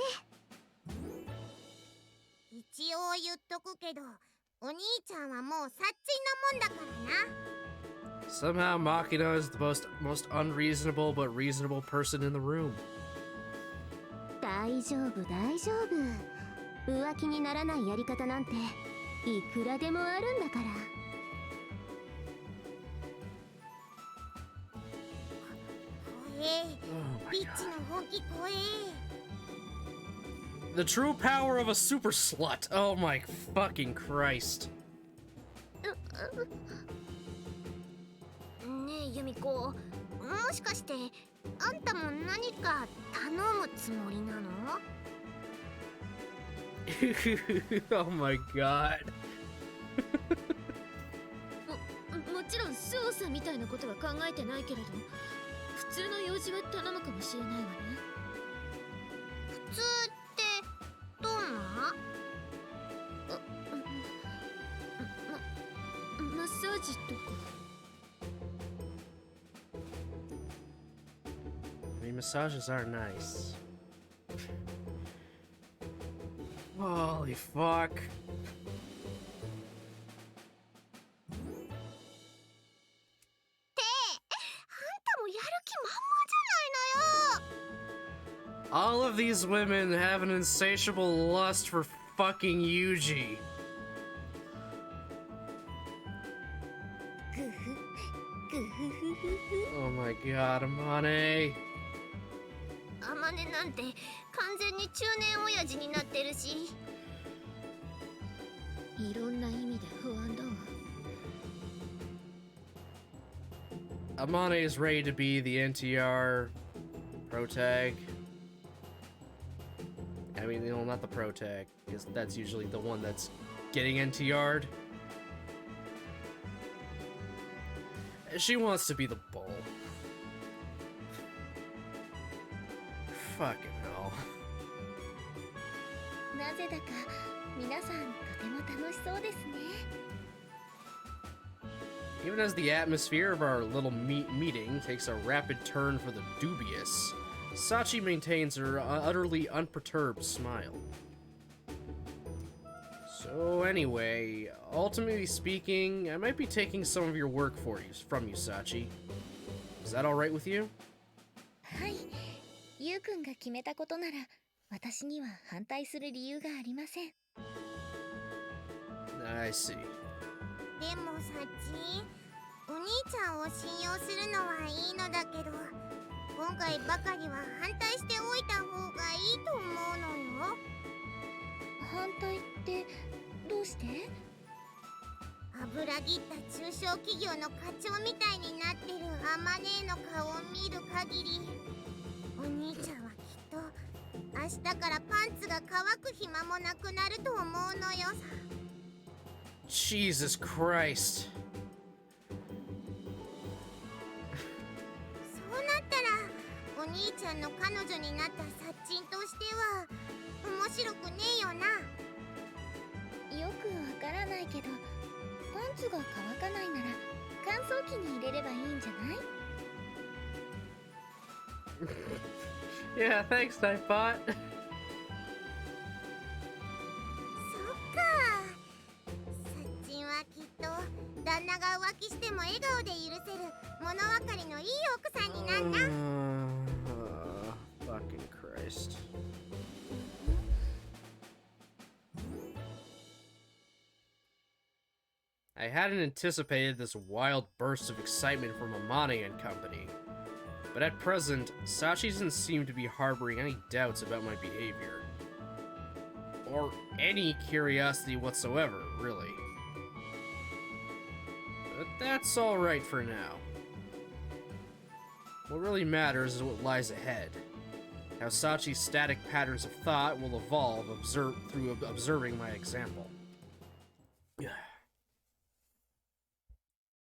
一応言っとくけどお兄ちゃんはもうサッチーなもんだからな。 Somehow Makina is the most unreasonable but reasonable person in the room. 大丈夫大丈夫。浮気にならないやり方なんていくらでもあるんだから。Oh my ビッチ god. の本気怖え。 The true power of a super slut. Oh my fucking Christ. ねえユミコ、もしかしてあんたも何か頼むつもりなの？ Oh my god. もちろん操作みたいなことは考えてないけれど、普通の用事は頼むかもしれないわね。普通ってどんな？マッサージとか。I mean, massages are nice. Holy fuck. あんたもやる気満々じゃないのよ。All of these women have an insatiable lust for fucking Yuji. グフグフフフフ Oh my god, Amane. アマネなんて完全に中年親父になってるし。いろんな意味で不安だわ。 Amane is ready to be the NTR protag. I mean, no, not the protag, because that's usually the one that's getting NTR'd. She wants to be the bull. Fucking hell. なぜだか皆さんとても楽しそうですね。 Even as the atmosphere of our little meeting takes a rapid turn for the dubious, Sachi maintains her utterly unperturbed smile. So anyway, ultimately speaking, I might be taking some of your work from you, Sachi. Is that alright with you? はい、ゆうくんが決めたことなら私には反対する理由がありません。 I see. でもサチ、お兄ちゃんを信用するのはいいのだけど、今回ばかりは反対しておいた方がいいと思うのよ。反対ってどうして？油切った中小企業の課長みたいになってるアマネーの顔を見る限り、お兄ちゃんはきっと明日からパンツが乾く暇もなくなると思うのよさ。 Jesus Christ. そうなったらお兄ちゃんの彼女になったサッチンとしては面白くねえよな。よくわからないけど、パンツが乾かないなら乾燥機に入れればいいんじゃない？ Yeah, thanks, Nightbot. そっか。サッチンはきっと旦那が浮気しても笑顔で許せる物分かりのいい奥さんになんだ。Fucking Christ. I hadn't anticipated this wild burst of excitement from Amane and company. But at present, Sachi doesn't seem to be harboring any doubts about my behavior. Or any curiosity whatsoever, really. But that's alright for now. What really matters is what lies ahead. How Sachi's static patterns of thought will evolve through observing my example.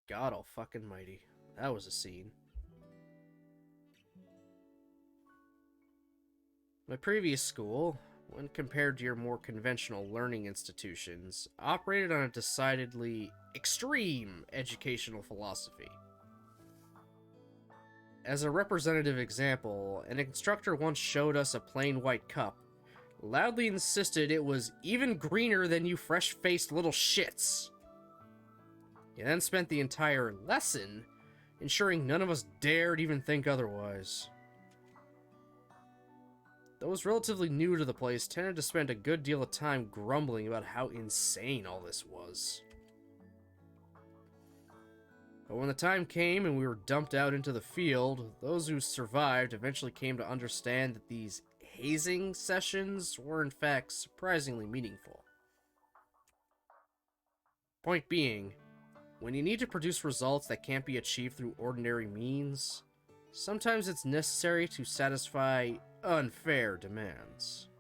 God almighty. That was a scene. My previous school, when compared to your more conventional learning institutions, operated on a decidedly extreme educational philosophy. As a representative example, an instructor once showed us a plain white cup, loudly insisted it was even greener than you fresh-faced little shits. He then spent the entire lesson ensuring none of us dared even think otherwise. Those relatively new to the place tended to spend a good deal of time grumbling about how insane all this was. But when the time came and we were dumped out into the field, those who survived eventually came to understand that these hazing sessions were in fact surprisingly meaningful. Point being, when you need to produce results that can't be achieved through ordinary means, sometimes it's necessary to satisfy unfair demands.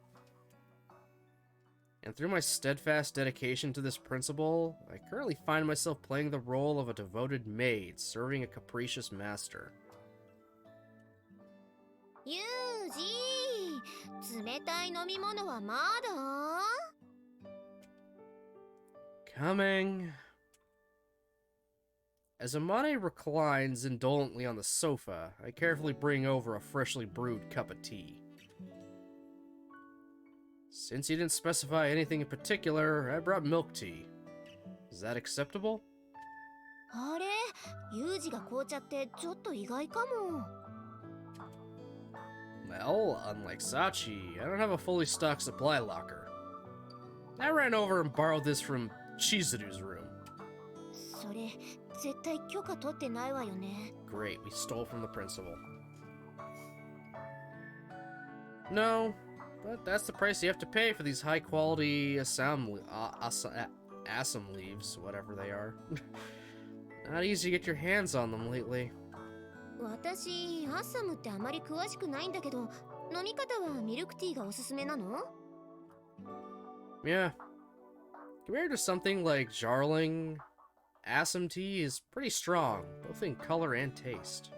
And through my steadfast dedication to this principle, I currently find myself playing the role of a devoted maid serving a capricious master. ユージ、冷たい飲み物はまだ？ Coming. As Amane reclines indolently on the sofa, I carefully bring over a freshly brewed cup of tea. Since you didn't specify anything in particular, I brought milk tea. Is that acceptable? あれ、ユージが紅茶ってちょっと意外かも。Well, unlike Sachi, I don't have a fully stocked supply locker. I ran over and borrowed this from Chizuru's room. それ絶対許可取ってないわよね。 Great, we stole from the principal. No, but that's the price you have to pay for these high-quality assam leaves, whatever they are. Not easy to get your hands on them lately. 私アッサムってあまり詳しくないんだけど、飲み方はミルクティーがおすすめなの？ Yeah. Compared to something like Jarling, assam tea is pretty strong, both in color and taste.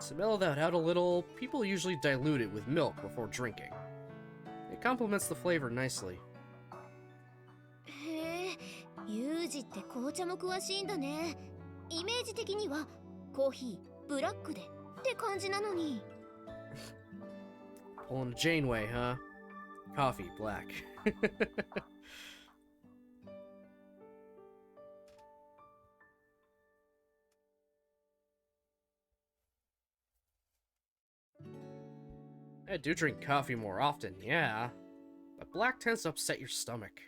To mellow that out a little, people usually dilute it with milk before drinking. It complements the flavor nicely. へえ、ユージって紅茶も詳しいんだね。イメージ的にはコーヒーブラックでって感じなのに。 Pulling a Janeway, huh? Coffee, black. I do drink coffee more often, yeah, but black tends to upset your stomach.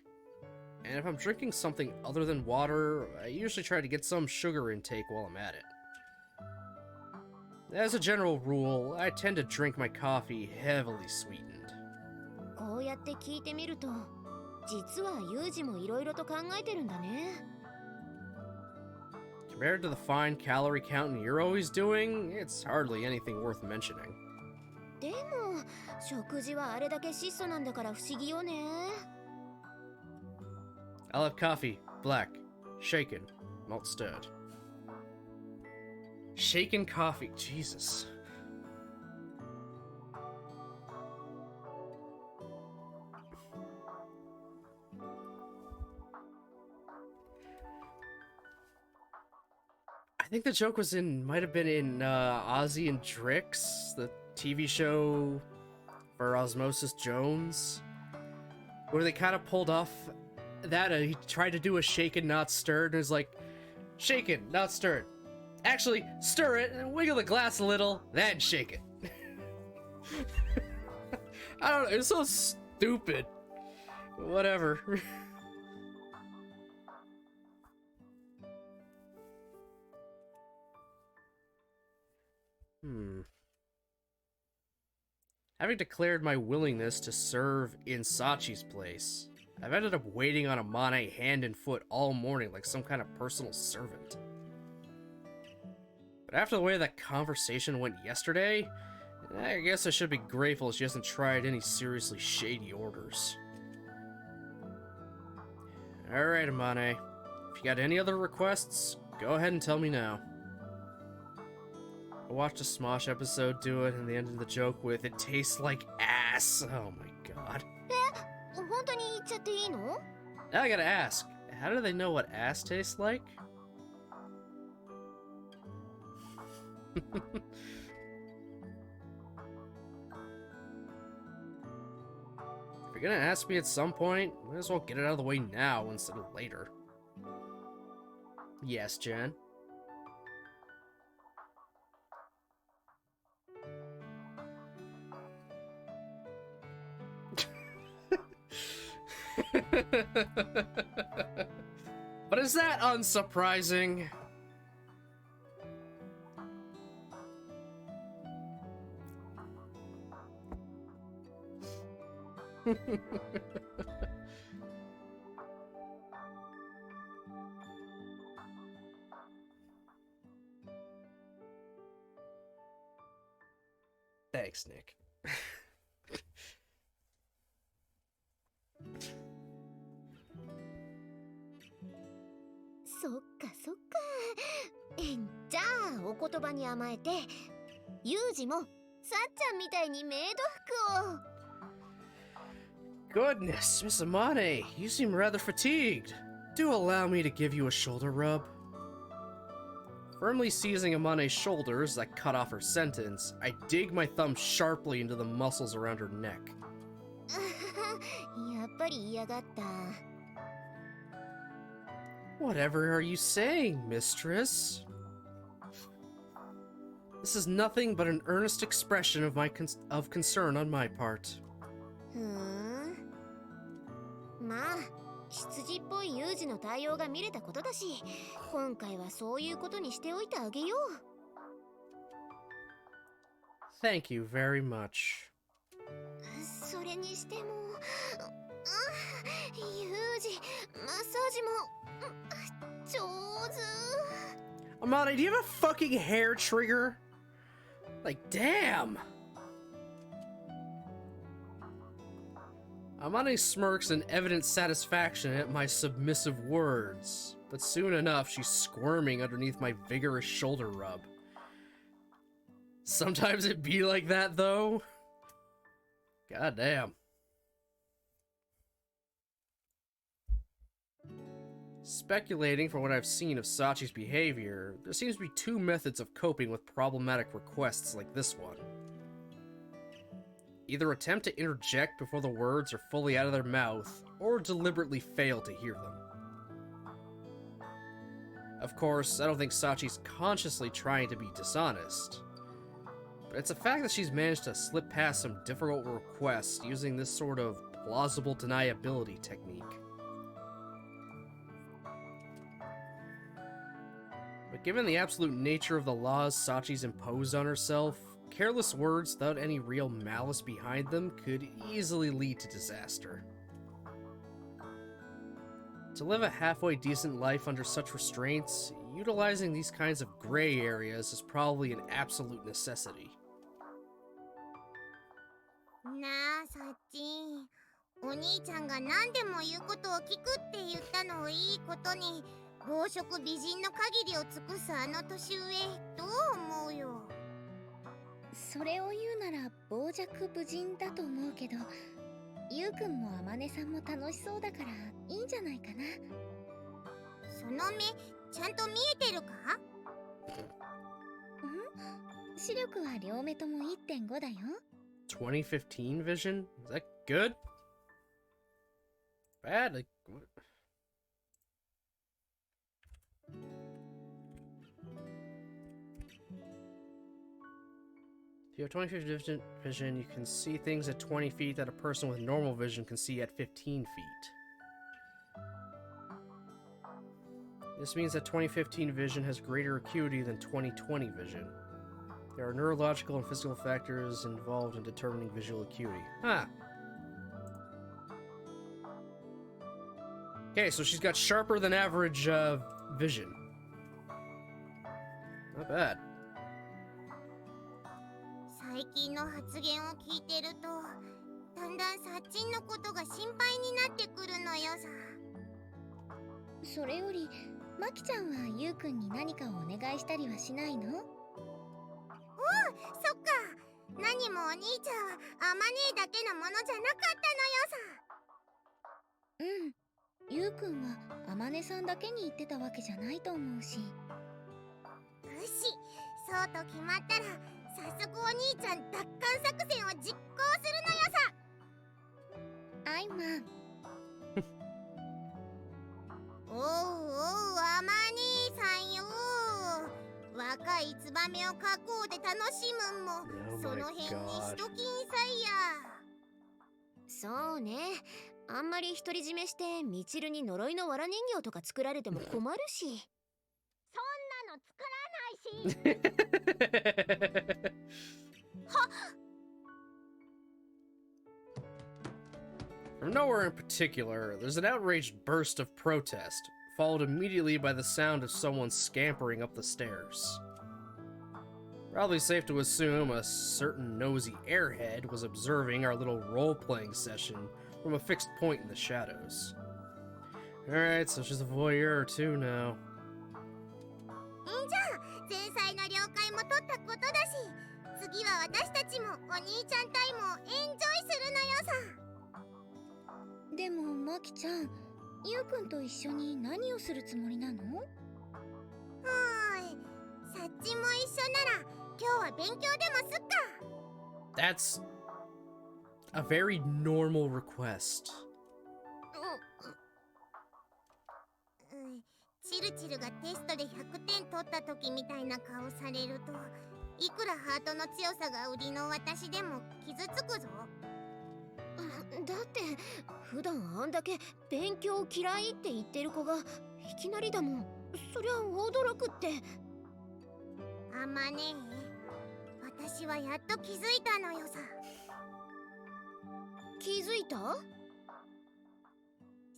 And if I'm drinking something other than water, I usually try to get some sugar intake while I'm at it. As a general rule, I tend to drink my coffee heavily sweetened. こうやって聞いてみると、実はユージもいろいろと考えてるんだね。 Compared to the fine calorie counting you're always doing, it's hardly anything worth mentioning. でも食事はあれだけ質素なんだから不思議よね。 I'll have coffee, black, shaken, malt stirred. Shaken coffee, Jesus. I think the joke might have been in Ozzy and Drix, the TV show for Osmosis Jones, where they kind of pulled off that he tried to do a shaken, not stirred, and was like, shaken, not stirred. Actually, stir it and wiggle the glass a little, then shake it. I don't know, it's so stupid. Whatever. Having declared my willingness to serve in Sachi's place, I've ended up waiting on Amane hand and foot all morning like some kind of personal servant. But after the way that conversation went yesterday, I guess I should be grateful she hasn't tried any seriously shady orders. Alright, Amane. If you got any other requests, go ahead and tell me now. I watched a Smosh episode do it, and they ended the joke with, "It tastes like ass." Oh my god. 本当に言っちゃっていいの？ Now I gotta ask, how do they know what ass tastes like? If you're gonna ask me at some point, might as well get it out of the way now instead of later. Yes, Jen? But is that unsurprising? Thanks, Nick. そっかそっか。じゃあお言葉に甘えて、ユージもさっちゃんみたいにメイド服を。 Goodness, Miss Amane, you seem rather fatigued. Do allow me to give you a shoulder rub. Firmly seizing Amane's shoulders that cut off her sentence, I dig my thumb sharply into the muscles around her neck. やっぱり嫌がった。 Whatever are you saying, mistress? This is nothing but an earnest expression of my concern on my part. ふーん。まあ羊っぽい有事の対応が見れたことだし、今回はそういうことにしておいてあげよう。Thank you very much. それにしても、有事マッサージも上手。Amane, do you have a fucking hair trigger? Like, damn! Amane smirks in evident satisfaction at my submissive words, but soon enough she's squirming underneath my vigorous shoulder rub. Sometimes it be like that, though. God damn. Speculating from what I've seen of Sachi's behavior, there seems to be two methods of coping with problematic requests like this one. Either attempt to interject before the words are fully out of their mouth, or deliberately fail to hear them. Of course, I don't think Sachi's consciously trying to be dishonest, but it's a fact that she's managed to slip past some difficult requests using this sort of plausible deniability technique. But given the absolute nature of the laws Sachi's imposed on herself, careless words without any real malice behind them could easily lead to disaster. To live a halfway decent life under such restraints, utilizing these kinds of gray areas is probably an absolute necessity. なあサッチン、お兄ちゃんが何でも言うことを聞くって言ったのをいいことに、暴食美人の限りを尽くすあの年上、どう思うよ。それを言うなら傍若無人だと思うけど、ゆうくんもあまねさんも楽しそうだからいいんじゃないかな。その目ちゃんと見えてるか？視力は両目とも 1.5 だよ。2015 vision? Is that good? Bad? Like, what? If you have 20/50 vision, you can see things at 20 feet that a person with normal vision can see at 15 feet. This means that 2015 vision has greater acuity than 2020 vision. There are neurological and physical factors involved in determining visual acuity. Huh. Okay, so she's got sharper than average vision. Not bad. 最近の発言を聞いてると、だんだんサッチンのことが心配になってくるのよさ。それよりマキちゃんはゆうくんに何かをお願いしたりはしないの？そっか。何もお兄ちゃんはアマネーだけのものじゃなかったのよさ。ゆうくんはあまねさんだけに言ってたわけじゃないと思うし。よし、そうと決まったら早速お兄ちゃん奪還作戦を実行するのよさ。アイマン。おうおうアマ兄さんよ。若いツバメを囲うで楽しむんも、その辺にしときんさいや。そうね、あんまり独り占めしてミチルに呪いの藁人形とか作られても困るし。そんなの作らないし。はっ。 From nowhere in particular, there's an outraged burst of protest, followed immediately by the sound of someone scampering up the stairs. Probably safe to assume a certain nosy airhead was observing our little role-playing session from a fixed point in the shadows. Alright, so she's a voyeur too now. じゃあ前菜の了解も取ったことだし、次は私たちもお兄ちゃんタイムをエンジョイするのよさ。でもマキちゃん、ゆうくんと一緒に何をするつもりなの？サッチも一緒なら今日は勉強でもすっか。 That's a very normal request. チルチルがテストで100点取った時みたいな顔されるといくらハートの強さが売りの私でも傷つくぞ。だって普段あんだけ勉強嫌いって言ってる子がいきなりだもん。そりゃ驚くって。あまねえ、私はやっと気づいたのよさ。気づいた？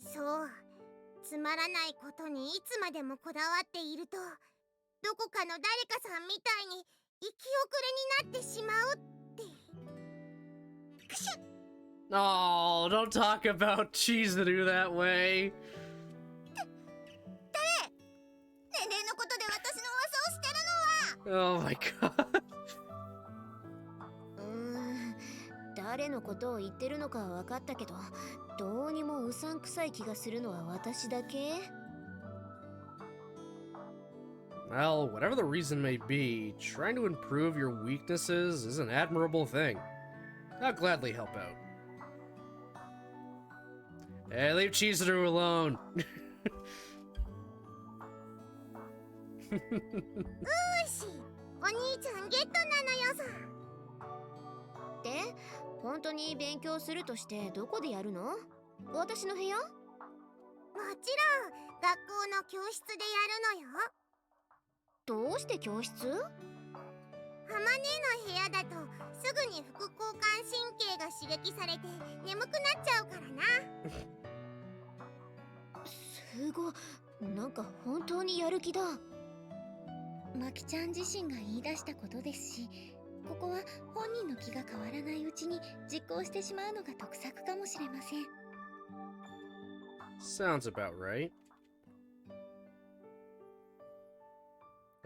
そう、つまらないことにいつまでもこだわっていると、どこかの誰かさんみたいに生き遅れになってしまうって。くしゅっ。 Oh, don't talk about Chizuru that way. 年齢のことで私の噂をしてるのは。 Oh my god. 誰のことを言ってるのかは分かったけど、どうにもうさんくさい気がするのは私だけ？ Well, whatever the reason may be, trying to improve your weaknesses is an admirable thing. I'll gladly help out. Hey, leave Chizuru alone. うーし、お兄ちゃんゲットなのよさ。で、本当に勉強するとしてどこでやるの？私の部屋？もちろん学校の教室でやるのよ。どうして教室？ハマネの部屋だとすぐに副交感神経が刺激されて眠くなっちゃうからな。すご、なんか本当にやる気だ。マキちゃん自身が言い出したことですし、ここは本人の気が変わらないうちに実行してしまうのが得策かもしれません。Sounds about right.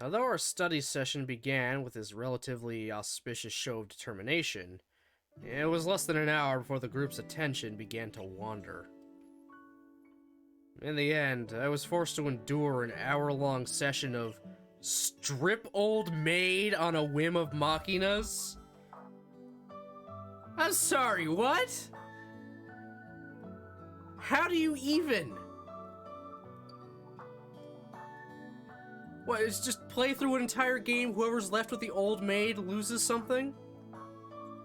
Although our study session began with his relatively auspicious show of determination, it was less than an hour before the group's attention began to wander. In the end, I was forced to endure an hour-long session of strip old maid on a whim of Machina's? I'm sorry, what? How do you even? What, is just play through an entire game, whoever's left with the old maid loses something?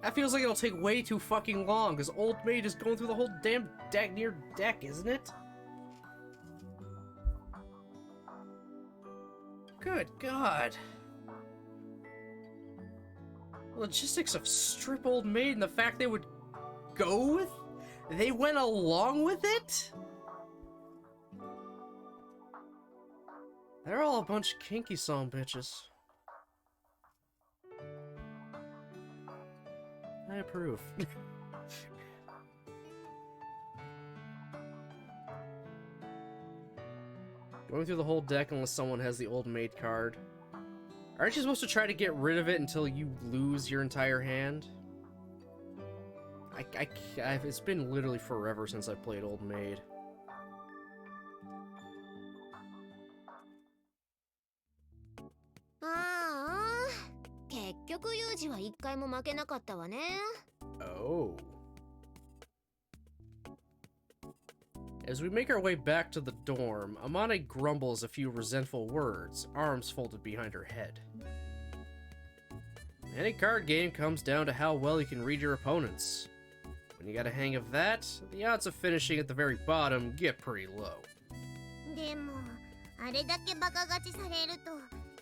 That feels like it'll take way too fucking long, because old maid is going through the whole damn near deck, isn't it? Good God. Logistics of strip old maid and the fact they would go with? They went along with it? They're all a bunch of kinky son bitches. I approve. Going through the whole deck unless someone has the old maid card. Aren't you supposed to try to get rid of it until you lose your entire hand? It's been literally forever since I played Old Maid. Oh. As we make our way back to the dorm, Amane grumbles a few resentful words, arms folded behind her head. Any card game comes down to how well you can read your opponents. When you got a hang of that, the odds of finishing at the very bottom get pretty low. でも、あれだけバカ勝ちされると、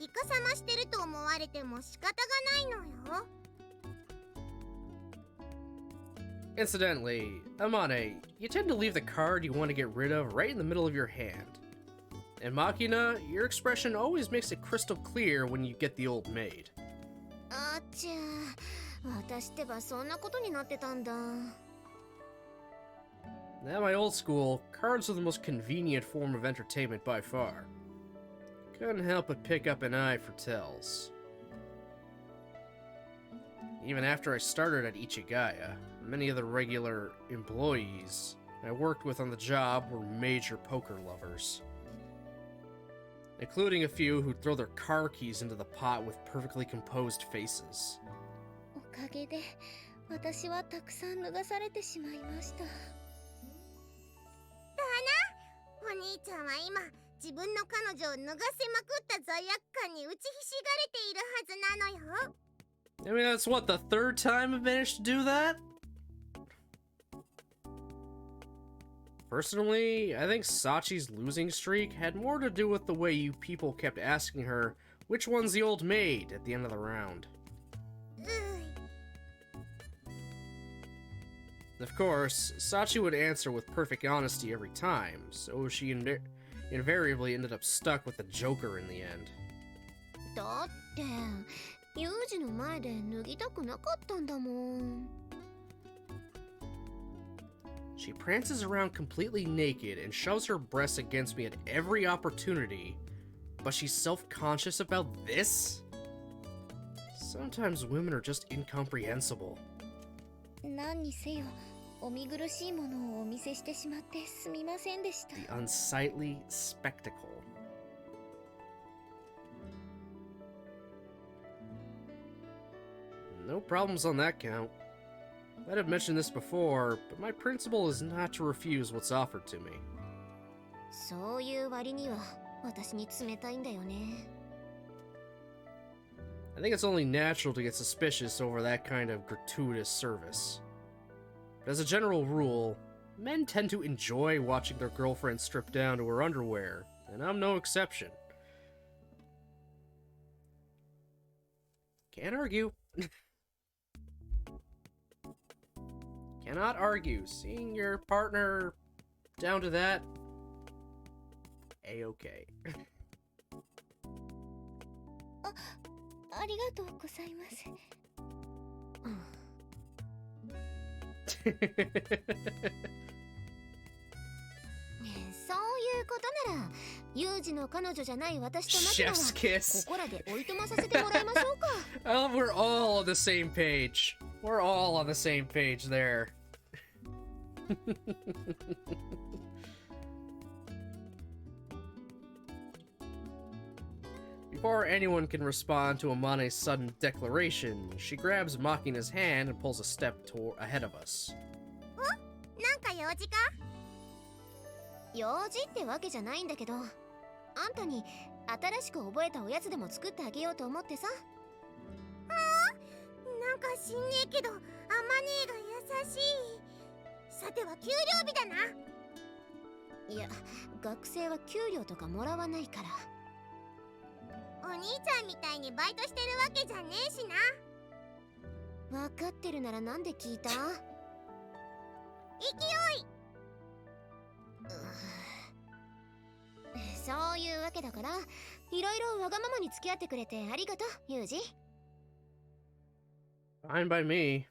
イカサマしてると思われても仕方がないのよ。Incidentally, Amane, you tend to leave the card you want to get rid of right in the middle of your hand. In Machina, your expression always makes it crystal clear when you get the old maid. あっちゃ、私ってばそんなことになってたんだ。At my old school, cards were the most convenient form of entertainment by far. Couldn't help but pick up an eye for tells. Even after I started at Ichigaya, many of the regular employees I worked with on the job were major poker lovers, including a few who'd throw their car keys into the pot with perfectly composed faces. おかげで私はたくさん脱がされてしまいました。お兄ちゃんは今自分の彼女を脱がせまくった罪悪感に打ちひしがれているはずなのよ。 I mean, that's what, the third time I've managed to do that? Personally, I think Sachi's losing streak had more to do with the way you people kept asking her which one's the old maid at the end of the round. Of course, Sachi would answer with perfect honesty every time, so she invariably ended up stuck with the Joker in the end. だってユージの前で脱ぎたくなかったんだもん。 She prances around completely naked and shoves her breasts against me at every opportunity, but she's self-conscious about this? Sometimes women are just incomprehensible. 何にせよ、お見苦しいものをお見せしてしまってすみませんでした。 The unsightly spectacle. No problems on that count. Might have mentioned this before, but my principle is not to refuse what's offered to me. そういう割には私に冷たいんだよね。 I think it's only natural to get suspicious over that kind of gratuitous service. But as a general rule, men tend to enjoy watching their girlfriend strip down to her underwear, and I'm no exception. Can't argue. Cannot argue. Seeing your partner down to that, A-okay. ありがとうございます。そういうことならユージの彼女じゃない私とマキナは Chef's kiss. ここらでおいとまさせてもらいましょうか。Oh, we're all on the same page. We're all on the same page there. Before anyone can respond to Amane's sudden declaration, she grabs Makina's hand and pulls a step ahead of us. なんか用事か？用事ってわけじゃないんだけど、あんたに新しく覚えたおやつでも作ってあげようと思ってさ。なんか知んねえけどアマネーが優しい。さては給料日だな。いや、学生は給料とかもらわないから。お兄ちゃんみたいにバイトしてるわけじゃねえしな。分かってるならなんで聞いた？勢い。そういうわけだから、いろいろわがままに付き合ってくれてありがとう、ユージ。Fine by me.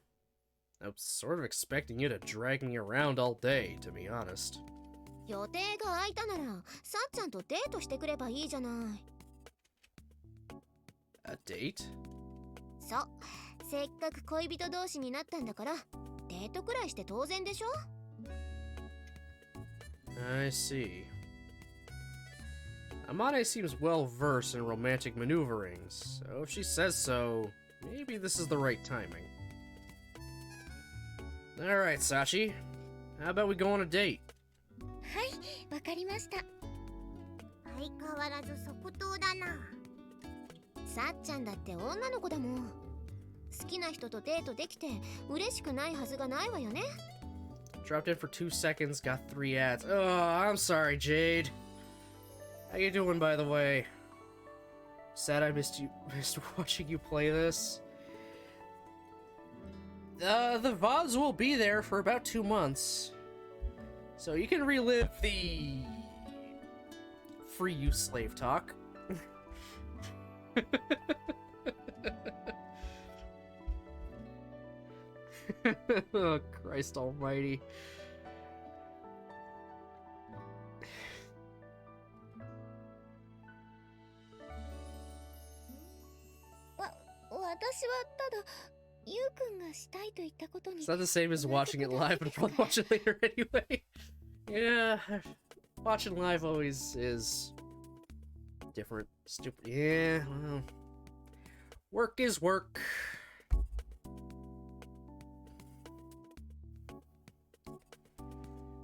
I was sort of expecting you to drag me around all day, to be honest. 予定が空いたなら、さっちゃんとデートしてくればいいじゃない。A date? そう、せっかく恋人同士になったんだから、デートくらいして当然でしょ？ I see. Amane seems well versed in romantic maneuverings, so if she says so, maybe this is the right timing. Alright, Sachi. How about we go on a date? はい、わかりました。相変わらず即答だな。さっちゃんだって女の子だもん。好きな人とデートできて嬉しくないはずがないわよね。Dropped in for 2 seconds, got 3 ads. Oh, I'm sorry, Jade. How you doing, by the way? Sad I missed watching you play this. The VODs will be there for about 2 months. So you can relive the free use slave talk. Oh, Christ almighty. 私はただゆうくんがしたいと言ったことに。 It's not the same as watching it live, but I'll probably watch it later anyway. Yeah, watching live always is different. Stupid. Yeah, well, work is work.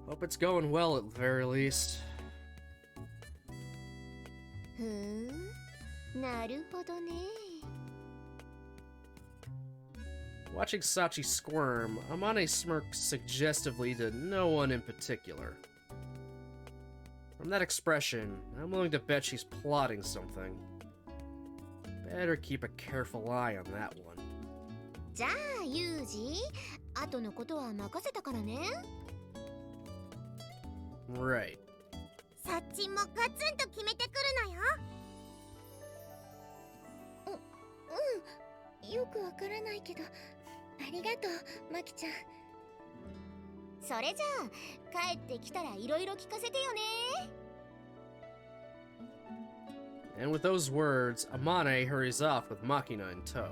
Hope it's going well at the very least. ふーん、なるほどね。 Watching Sachi squirm, Amane smirks suggestively to no one in particular. From that expression, I'm willing to bet she's plotting something. Better keep a careful eye on that one. じゃあユージ、後のことは任せたからね。 Right. サッチもガツンと決めてくるのよ。よくわからないけど、ありがとう、マキちゃん。それじゃあ帰ってきたらいろいろ聞かせてよね。 And with those words, Amane hurries off with Makina in tow.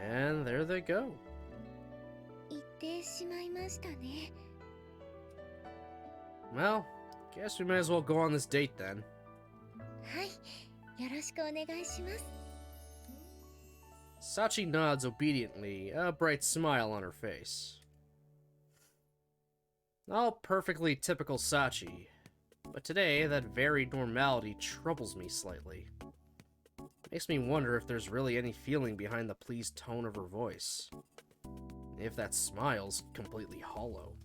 And there they go. 行ってしまいましたね。 Well, guess we may as well go on this date then. はい、よろしくお願いします。 Sachi nods obediently, a bright smile on her face. All perfectly typical Sachi, but today that varied normality troubles me slightly. Makes me wonder if there's really any feeling behind the pleased tone of her voice. If that smile's completely hollow.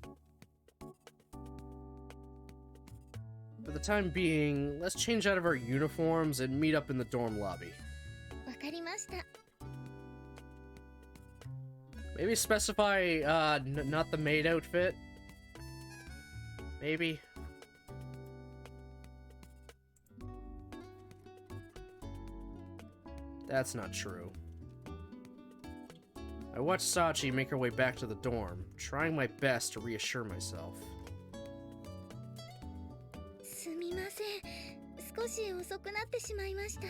For the time being, let's change out of our uniforms and meet up in the dorm lobby. わかりました。 Maybe specify, not the maid outfit? Maybe? That's not true. I watched Sachi make her way back to the dorm, trying my best to reassure myself. すみません。少し遅くなってしまいました。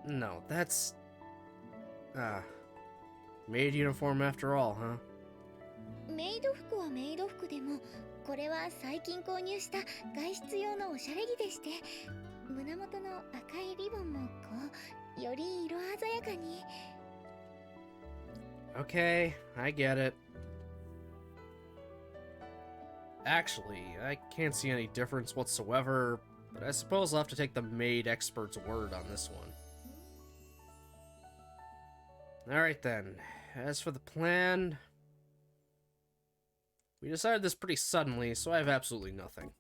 No, that's... maid uniform after all, huh? メイド服はメイド服でも、これは最近購入した外出用のおしゃれ着でして、胸元の赤いリボンもこう、より色鮮やかに。 Okay, I get it. Actually, I can't see any difference whatsoever, but I suppose I'll have to take the maid expert's word on this one. Alright then, as for the plan... We decided this pretty suddenly, so I have absolutely nothing.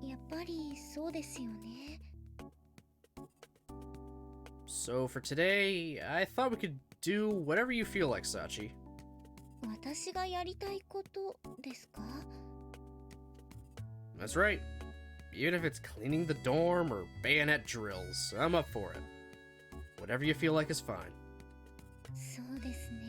やっぱりそうですよね。 So for today, I thought we could do whatever you feel like, Sachi. 私がやりたいことですか？ That's right. Even if it's cleaning the dorm or bayonet drills, I'm up for it. Whatever you feel like is fine. そうですね。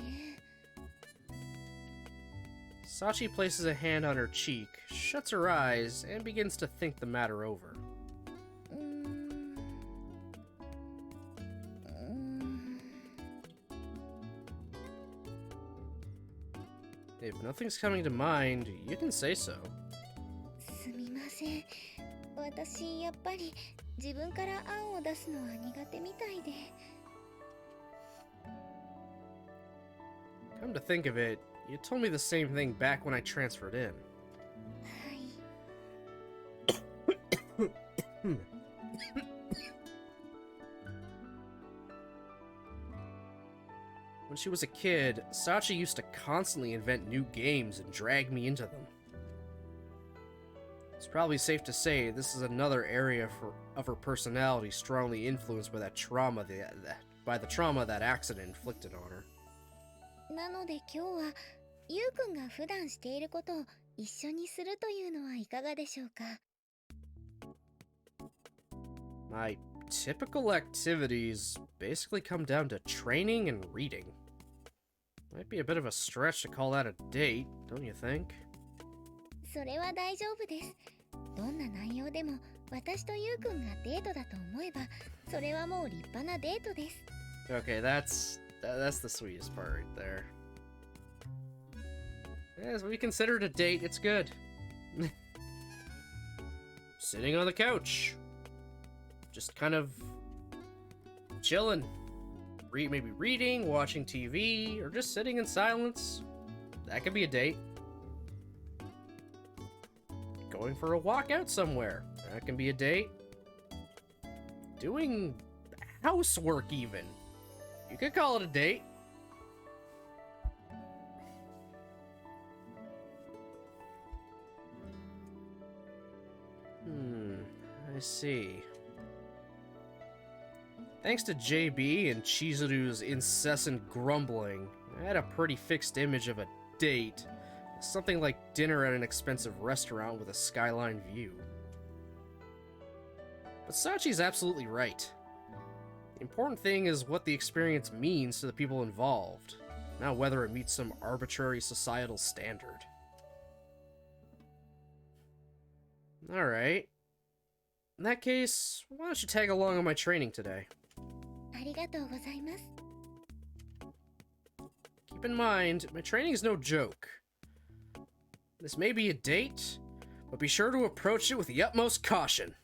Sachi places a hand on her cheek, shuts her eyes, and begins to think the matter over. うーん。If nothing's coming to mind, you can say so. すみません。私やっぱり自分から案を出すのは苦手みたいで。 Come to think of it, you told me the same thing back when I transferred in. はい。 When she was a kid, Sachi used to constantly invent new games and drag me into them. It's probably safe to say this is another area of her personality strongly influenced by that trauma by the trauma that accident inflicted on her. なので今日はゆうくんが普段していることを一緒にするというのはいかがでしょうか？ My typical activities basically come down to training and reading. Might be a bit of a stretch to call that a date, don't you think? それは大丈夫です。どんな内容でも私とゆうくんがデートだと思えば、それはもう立派なデートです。 Okay, that's the sweetest part right there. As we consider it a date, it's good. Sitting on the couch. Just kind of chilling. Maybe reading, watching TV, or just sitting in silence. That could be a date. Going for a walk out somewhere. That can be a date. Doing housework even. You could call it a date. I see. Thanks to JB and Chizuru's incessant grumbling, I had a pretty fixed image of a date. Something like dinner at an expensive restaurant with a skyline view. But Sachi's absolutely right. The important thing is what the experience means to the people involved, not whether it meets some arbitrary societal standard. Alright. In that case, why don't you tag along on my training today? ありがとうございます。 Keep in mind, my training is no joke. This may be a date, but be sure to approach it with the utmost caution.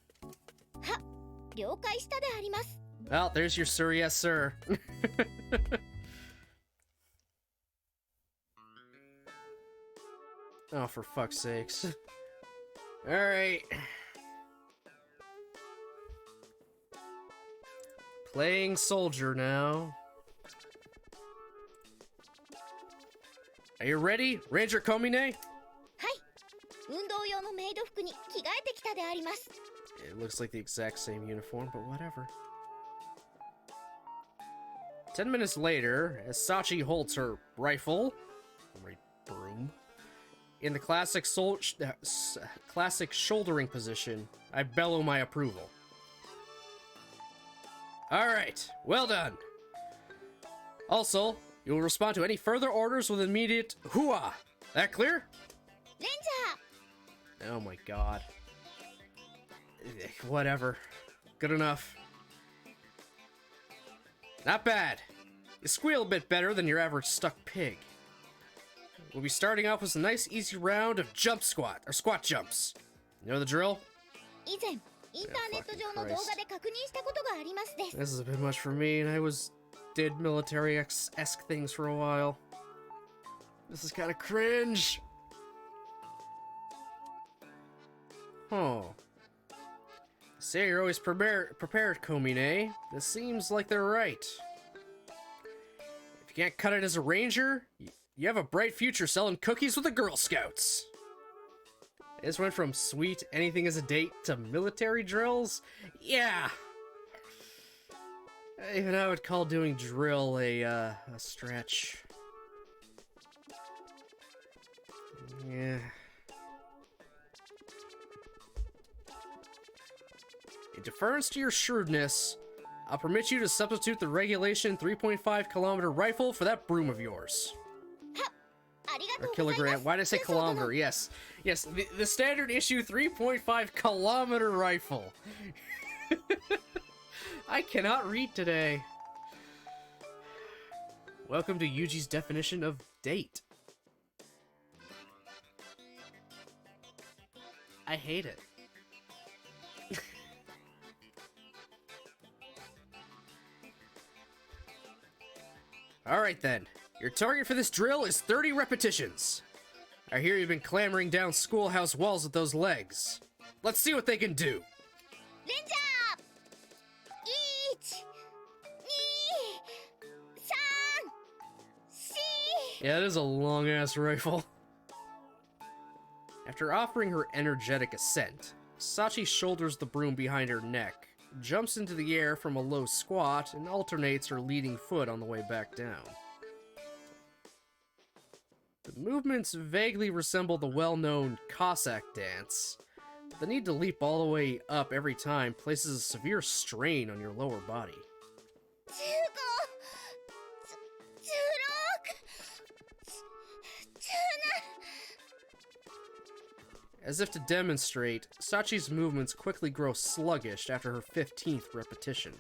了解したであります。 Well, there's your sir, yes sir. Oh, for fuck's sakes. Alright. Playing soldier now. Are you ready, Ranger Komine? はい。運動用のメイド服に着替えてきたであります。 It looks like the exact same uniform, but whatever. 10 minutes later, as Sachi holds her rifle, broom, in the classic classic shouldering position, I bellow my approval. Alright, well done. Also, you will respond to any further orders with immediate hooah. That clear? レンジャー Oh my god. Whatever. Good enough. Not bad. You squeal a bit better than your average stuck pig. We'll be starting off with a nice easy round of squat jumps. You know the drill? 以前インターネット上の動画で確認したことがありますです。 This is a bit much for me, and I did military-esque things for a while. This is kind of cringe. Huh. Say you're always prepared, Komine. This seems like they're right. If you can't cut it as a ranger, you have a bright future selling cookies with the Girl Scouts. This went from sweet anything as a date to military drills? Yeah. Even I would call doing drill a stretch. Yeah. In deference to your shrewdness, I'll permit you to substitute the regulation 3.5 kilometer rifle for that broom of yours. ありが Or とうございます。 kilogram. Why did I say kilometer? Yes. Yes, the standard issue 3.5 kilometer rifle. I cannot read today. Welcome to Yuji's definition of date. I hate it. Alright then. Your target for this drill is 30 repetitions. I hear you've been clambering down schoolhouse walls with those legs. Let's see what they can do. レンジャー 1、2、3、4 Yeah, that is a long-ass rifle. After offering her energetic ascent, Sachi shoulders the broom behind her neck, jumps into the air from a low squat, and alternates her leading foot on the way back down. The movements vaguely resemble the well-known Cossack dance. The need to leap all the way up every time places a severe strain on your lower body. 15、16、17 As if to demonstrate, Sachi's movements quickly grow sluggish after her 15th repetition.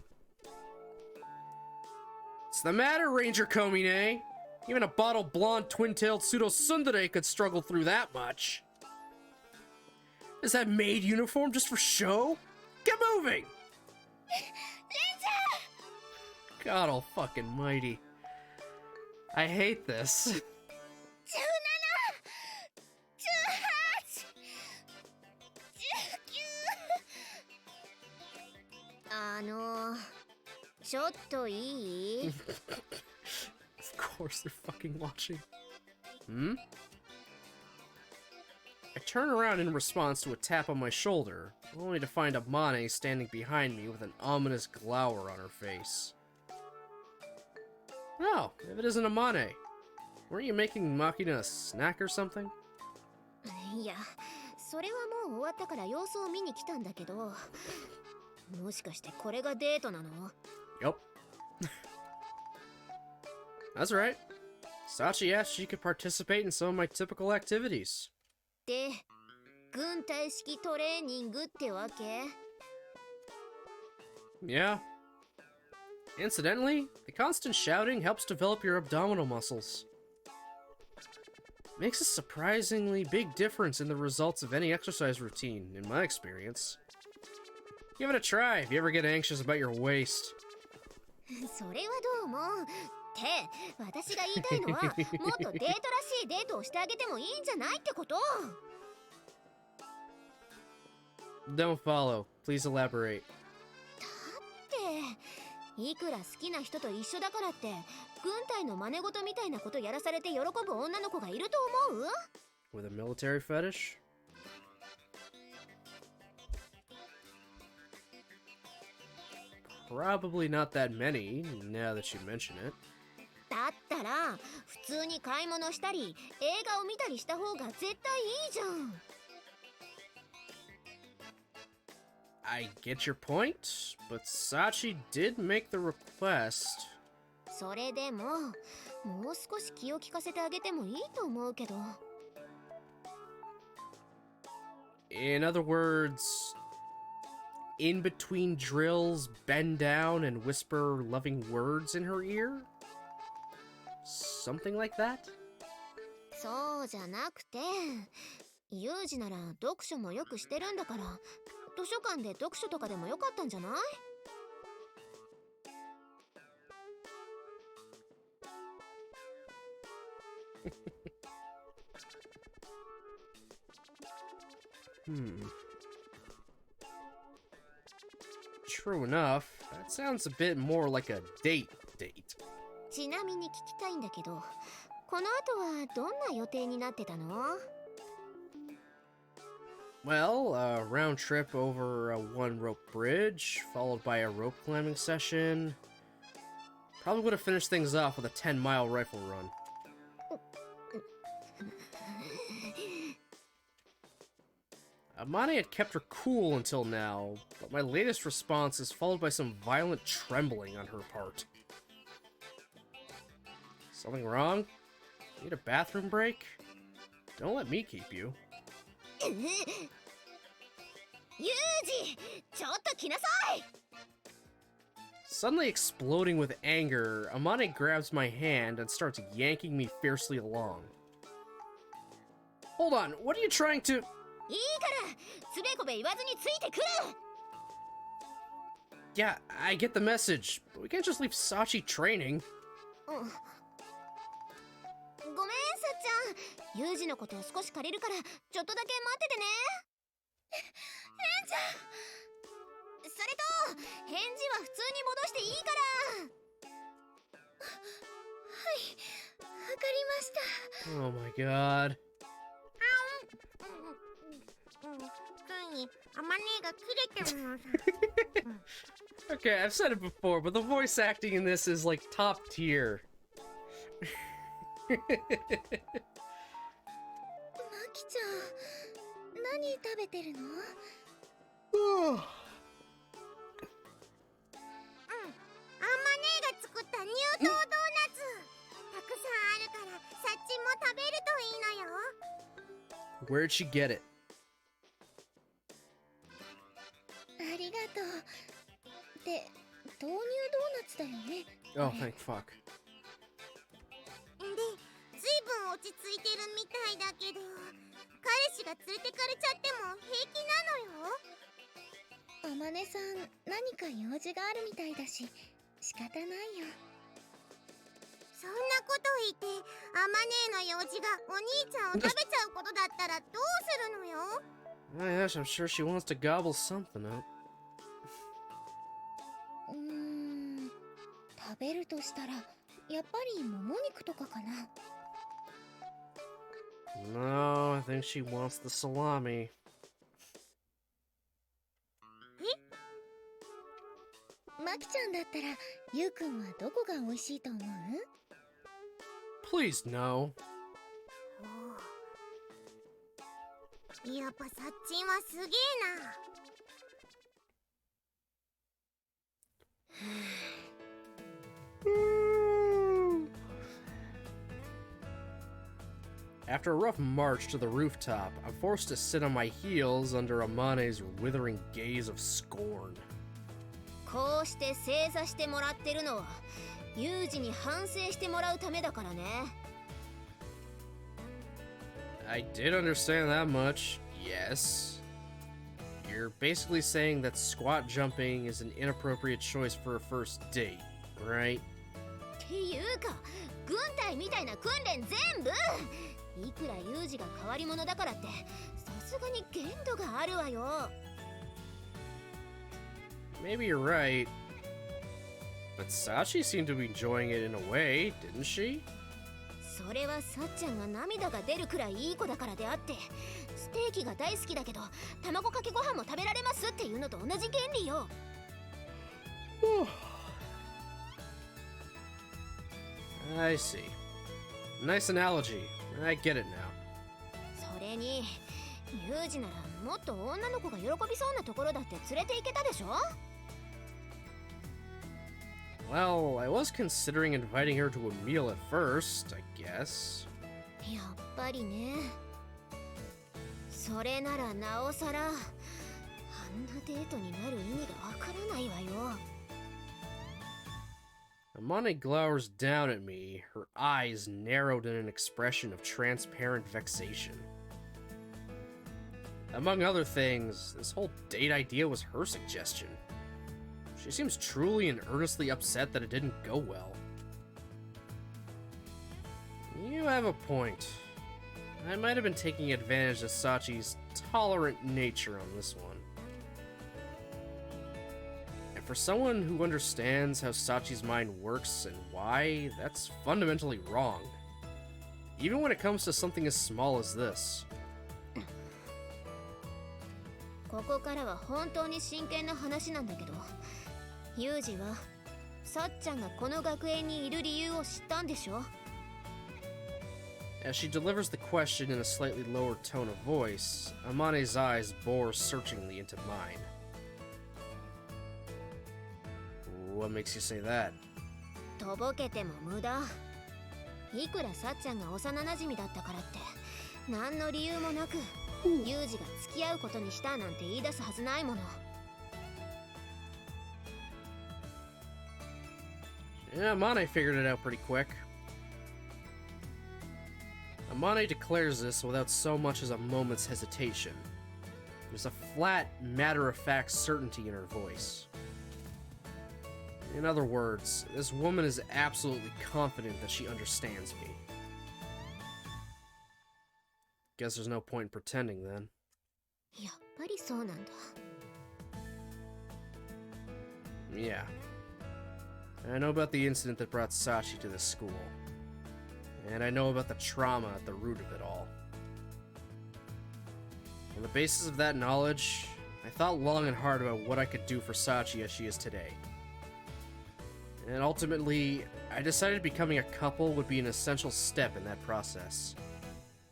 What's the matter, Ranger Komine? Even a bottle blonde twin-tailed pseudo-tsundere could struggle through that much. Is that maid uniform just for show? Get moving! God all fucking mighty. I hate this. 17、18 ちょっといい？ Of course they're fucking watching. Hmm? I turn around in response to a tap on my shoulder, only to find Amane standing behind me with an ominous glower on her face. Oh, if it isn't Amane. Weren't you making Makina a snack or something? いや、それはもう終わったから様子を見に来たんだけど、もしかしてこれがデートなの？ Yup. That's right. Sachi asked she could participate in some of my typical activities. で、軍隊式トレーニングってわけ？ Yeah. Incidentally, the constant shouting helps develop your abdominal muscles. Makes a surprisingly big difference in the results of any exercise routine, in my experience. Give it a try if you ever get anxious about your waist. それはどうも。って私が言いたいのはもっとデートらしいデートをしてあげてもいいんじゃないってこと？ Don't follow. Please elaborate. っていくら好きな人と一緒だからって軍隊の真似事みたいなことやらされて喜ぶ女の子がいると思う？ With a military fetish? Probably not that many, now that you mention it. だったら普通に買い物したり映画を見たりした方が絶対いいじゃん。 I get your point, but Sachi did make the request. それでももう少し気を利かせてあげてもいいと思うけど。 In other words, in between drills, bend down and whisper loving words in her ear? Something like that? そうじゃなくて、ユージなら読書もよくしてるんだから図書館で読書とかでもよかったんじゃない？ True enough. That sounds a bit more like a date. ちなみに聞きたいんだけど、この後はどんな予定になってたの？ Well, a round trip over a one-rope bridge, followed by a rope climbing session. Probably would have finished things off with a 10-mile rifle run. Amane had kept her cool until now, but my latest response is followed by some violent trembling on her part. Something wrong? Need a bathroom break? Don't let me keep you. ユージ、ちょっと来なさい！ Suddenly exploding with anger, Amane grabs my hand and starts yanking me fiercely along. Hold on, what are you trying to... いいからつべこべ言わずについてくる！ Yeah, I get the message, but we can't just leave Sachi training. ごめん、さっちゃん。ユージのことを少し借りるからちょっとだけ待っててね。レンちゃん。それと返事は普通に戻していいから。はい、わかりました。 Oh my god. ついにアマネが切れてるのさ。Okay, I've said it before, but the voice acting in this is like top tier. マキちゃん、何食べてるの？アマネが作った乳糖ドーナツ。たくさんあるからサッチも食べるといいのよ。 Where'd she get it? ありがとう。で、豆乳ドーナツだよね。 Oh, thank fuck. で、ずいぶん落ち着いてるみたいだけど、彼氏が連れてかれちゃっても平気なのよ。あまねさん、何か用事があるみたいだし、仕方ないよ。そんなこと言ってアマネの用事がお兄ちゃんを食べちゃうことだったらどうするのよ？ Oh, yes, I'm sure she wants to gobble something up. 食べるとしたらやっぱりもも肉とかかな。 No, I think she wants the salami. マキちゃんだったらゆうくんはどこが美味しいと思う？ Please, no. やっぱサッチンはすげえな。After a rough march to the rooftop, I'm forced to sit on my heels under Amane's withering gaze of scorn. こうして正座してもらってるのはユージに反省してもらうためだからね。 I did understand that much, yes. You're basically saying that squat jumping is an inappropriate choice for a first date, right? っていうか軍隊みたいな訓練全部いくらユージが変わり者だからってさすがに限度があるわよ。 Maybe you're right. But Sachi seemed to be enjoying it in a way, didn't she? それはさっちゃんが涙が出るくらいいい子だからであって、ステーキが大好きだけど卵かけご飯も食べられますっていうのと同じ原理よ。I see. Nice analogy. I get it now. それにユージならもっと女の子が喜びそうなところだって連れて行けたでしょ。 Well, I was considering inviting her to a meal at first, I guess. やっぱりね。それならなおさらあんなデートになる意味がわからないわよ。 Amane glowers down at me, her eyes narrowed in an expression of transparent vexation. Among other things, this whole date idea was her suggestion. She seems truly and earnestly upset that it didn't go well. You have a point. I might have been taking advantage of Sachi's tolerant nature on this one. And for someone who understands how Sachi's mind works and why, that's fundamentally wrong. Even when it comes to something as small as this. ここからは本当に真剣な話なんだけど、ユージはさっちゃんがこの学園にいる理由を知ったんでしょ。 As she delivers the question in a slightly lower tone of voice, Amane's eyes bore searchingly into mine. What makes you say that? とぼけても無駄。いくらさっちゃんが幼馴染だったからって何の理由もなくユージが付き合うことにしたなんて言い出すはずないもの。 Yeah, Amane figured it out pretty quick. Amane declares this without so much as a moment's hesitation. There's a flat, matter-of-fact certainty in her voice. In other words, this woman is absolutely confident that she understands me. Guess there's no point in pretending then. やっぱりそうなんだ。 Yeah. I know about the incident that brought Sachi to this school. And I know about the trauma at the root of it all. On the basis of that knowledge, I thought long and hard about what I could do for Sachi as she is today. And ultimately, I decided becoming a couple would be an essential step in that process.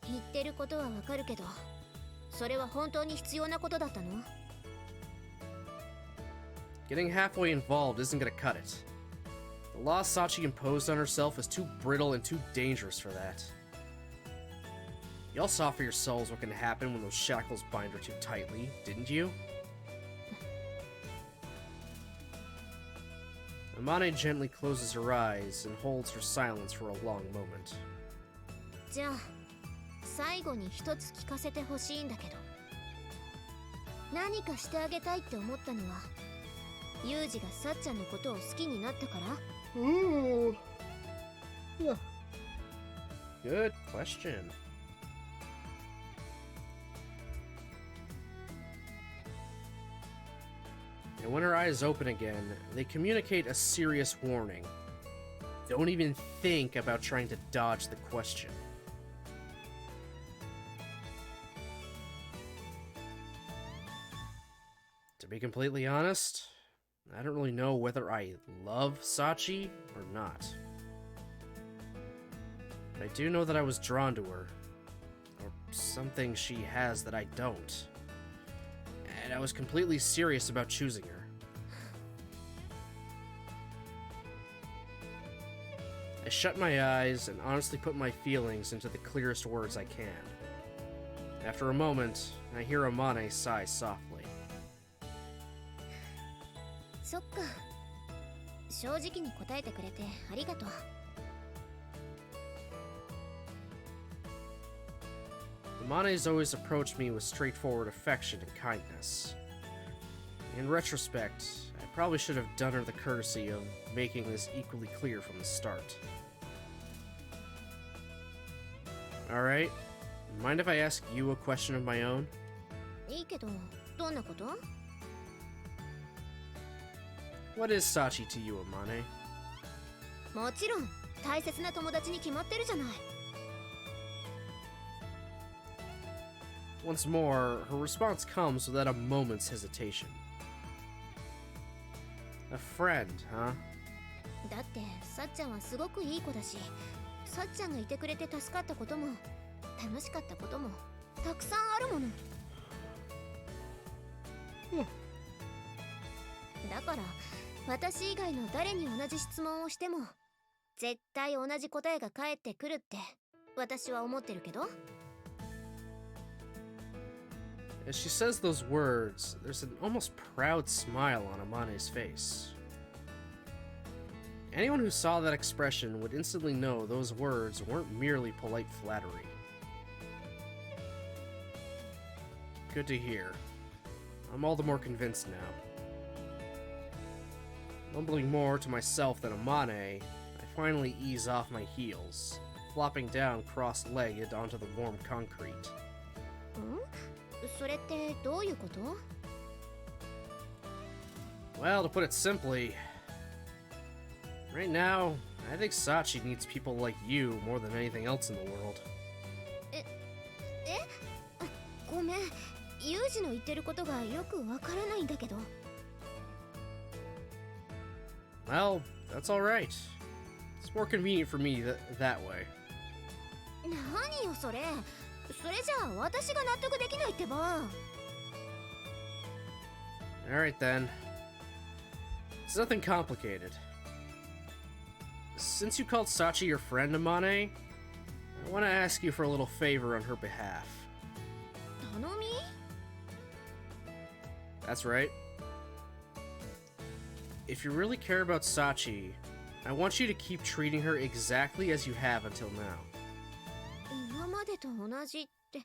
言ってることはわかるけど、それは本当に必要なことだったの？ Getting halfway involved isn't gonna cut it. The law Sachi imposed on herself is too brittle and too dangerous for that. Y'all saw for yourselves what can happen when those shackles bind her too tightly, didn't you? Amane gently closes her eyes and holds her silence for a long moment. じゃあ最後に一つ聞かせてほしいんだけど、何かしてあげたいって思ったのはユージがさっちゃんのことを好きになったから？ Good question. And when her eyes open again, they communicate a serious warning. Don't even think about trying to dodge the question. To be completely honest, I don't really know whether I love Sachi or not. But I do know that I was drawn to her, or something she has that I don't. And I was completely serious about choosing her. I shut my eyes and honestly put my feelings into the clearest words I can. After a moment, I hear Amane sigh softly. そっか。正直に答えてくれてありがとう。Amane's always approached me with straightforward affection and kindness. In retrospect, I probably should have done her the courtesy of making this equally clear from the start. Alright, mind if I ask you a question of my own? いいけど、どんなこと？ What is Sachi to you, Amane? もちろん、大切な友達に決まってるじゃない。 Once more, her response comes without a moment's hesitation. A friend, huh? だって、さっちゃんはすごくいい子だし、さっちゃんがいてくれて助かったことも、楽しかったことも、たくさんあるもの。だから、私以外の誰に同じ質問をしても、絶対同じ答えが返ってくるって、私は思ってるけど。 As she says those words, there's an almost proud smile on Amane's face. Anyone who saw that expression would instantly know those words weren't merely polite flattery. Good to hear. I'm all the more convinced now. Mumbling more to myself than Amane, I finally ease off my heels, flopping down cross-legged onto the warm concrete. ん？それってどういうこと？ Well, to put it simply, right now, I think Sachi needs people like you more than anything else in the world. え？あ、ごめん。ユージの言ってることがよくわからないんだけど。 Well, that's alright. It's more convenient for me that way. 何よそれ。それじゃあ私が納得できないってば。 Alright then. It's nothing complicated. Since you called Sachi your friend, Amane, I want to ask you for a little favor on her behalf. 頼み？ That's right. If you really care about Sachi, I want you to keep treating her exactly as you have until now. 今までと同じって、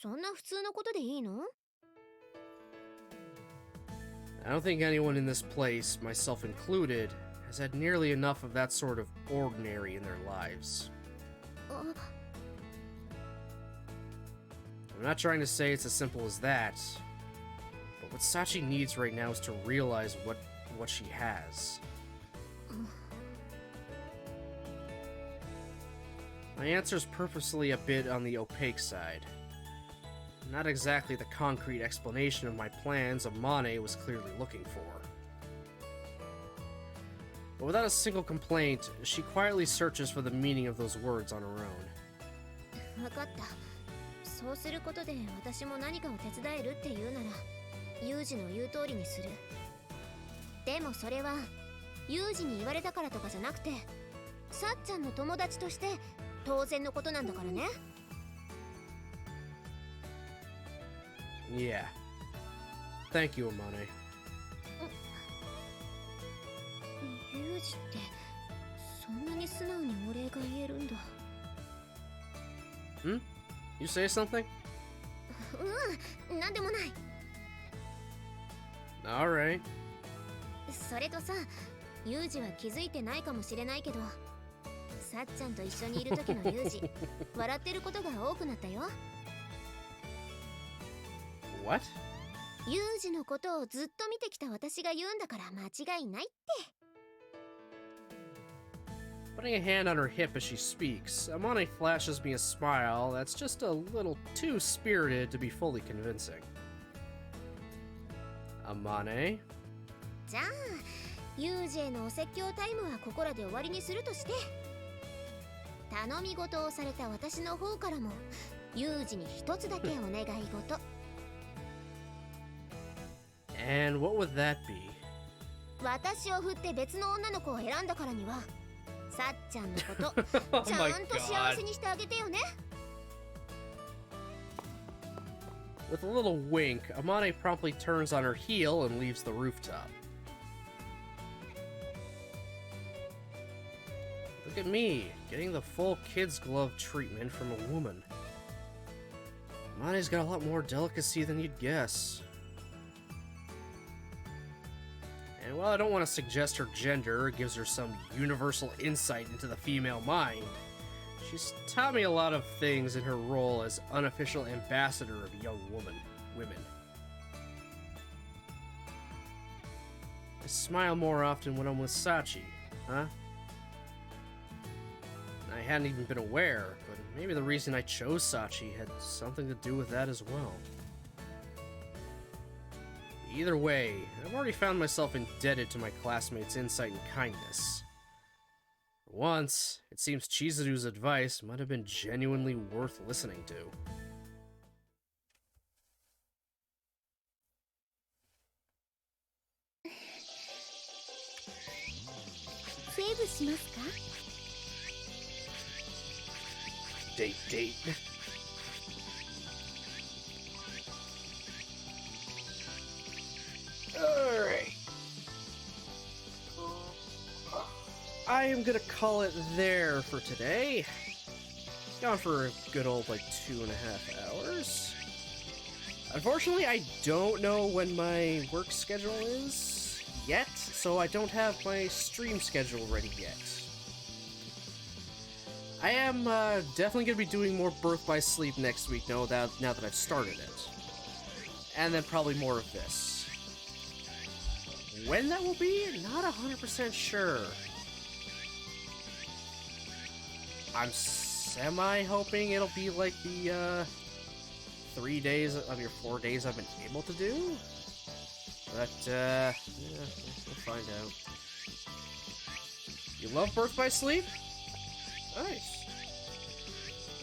そんな普通のことでいいの？ I don't think anyone in this place, myself included, has had nearly enough of that sort of ordinary in their lives. あ、 I'm not trying to say it's as simple as that, but what Sachi needs right now is to realize what she has. My answer is purposely a bit on the opaque side. Not exactly the concrete explanation of my plans Amane was clearly looking for. But without a single complaint, she quietly searches for the meaning of those words on her own. わかった。そうすることで私も何かを手伝えるっていうなら、ユージの言う通りにする。でもそれはユージに言われたからとかじゃなくて、さっちゃんの友達として当然のことなんだからね。 Yeah. Thank you, Amane. ユージってそんなに素直にお礼が言えるんだ。 Hmm? You say something? なんでもない。 Alright. それとさ、ユージは気づいてないかもしれないけど、さっちゃんと一緒にいる時のユージ、笑ってることが多くなったよ。 What? ユージのことをずっと見てきた私が言うんだから間違いないって。Putting a hand on her hip as she speaks, Amane flashes me a smile that's just a little too spirited to be fully convincing. Amane? じゃあユージへのお説教タイムはここらで終わりにするとして、頼み事をされた私の方からもユージに一つだけお願い事。And what would that be? 私を振って別の女の子を選んだからにはさっちゃんのことちゃんと幸せにしてあげてよね。With a little wink, Amane promptly turns on her heel and leaves the rooftop. Look at me, getting the full kid's glove treatment from a woman. Amane's got a lot more delicacy than you'd guess. And while I don't want to suggest her gender or gives her some universal insight into the female mind, she's taught me a lot of things in her role as unofficial ambassador of young women. I smile more often when I'm with Sachi, huh? I hadn't even been aware, but maybe the reason I chose Sachi had something to do with that as well. Either way, I've already found myself indebted to my classmates' insight and kindness. For once, it seems Chizuru's advice might have been genuinely worth listening to. セーブしますか？ Date. Alright. I am gonna call it there for today. Gone for a good old 2.5 hours. Unfortunately, I don't know when my work schedule is yet, so I don't have my stream schedule ready yet. I am definitely going to be doing more Birth by Sleep next week now that I've started it. And then probably more of this. When that will be, not 100% sure. I'm semi-hoping it'll be like the 3 days of your 4 days I've been able to do. But, yeah, we'll find out. You love Birth by Sleep? Nice.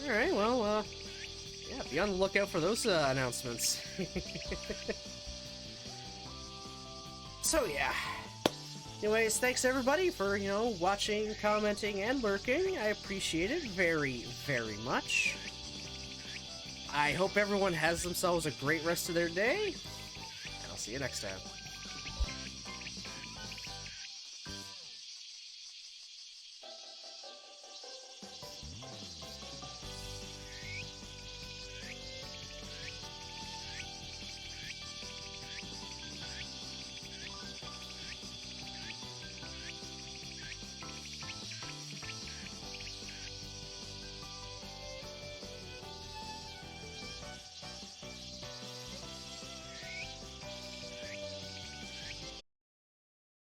Alright, well, yeah, be on the lookout for those announcements. So, yeah. Anyways, thanks everybody for, watching, commenting, and lurking. I appreciate it very, very much. I hope everyone has themselves a great rest of their day, and I'll see you next time.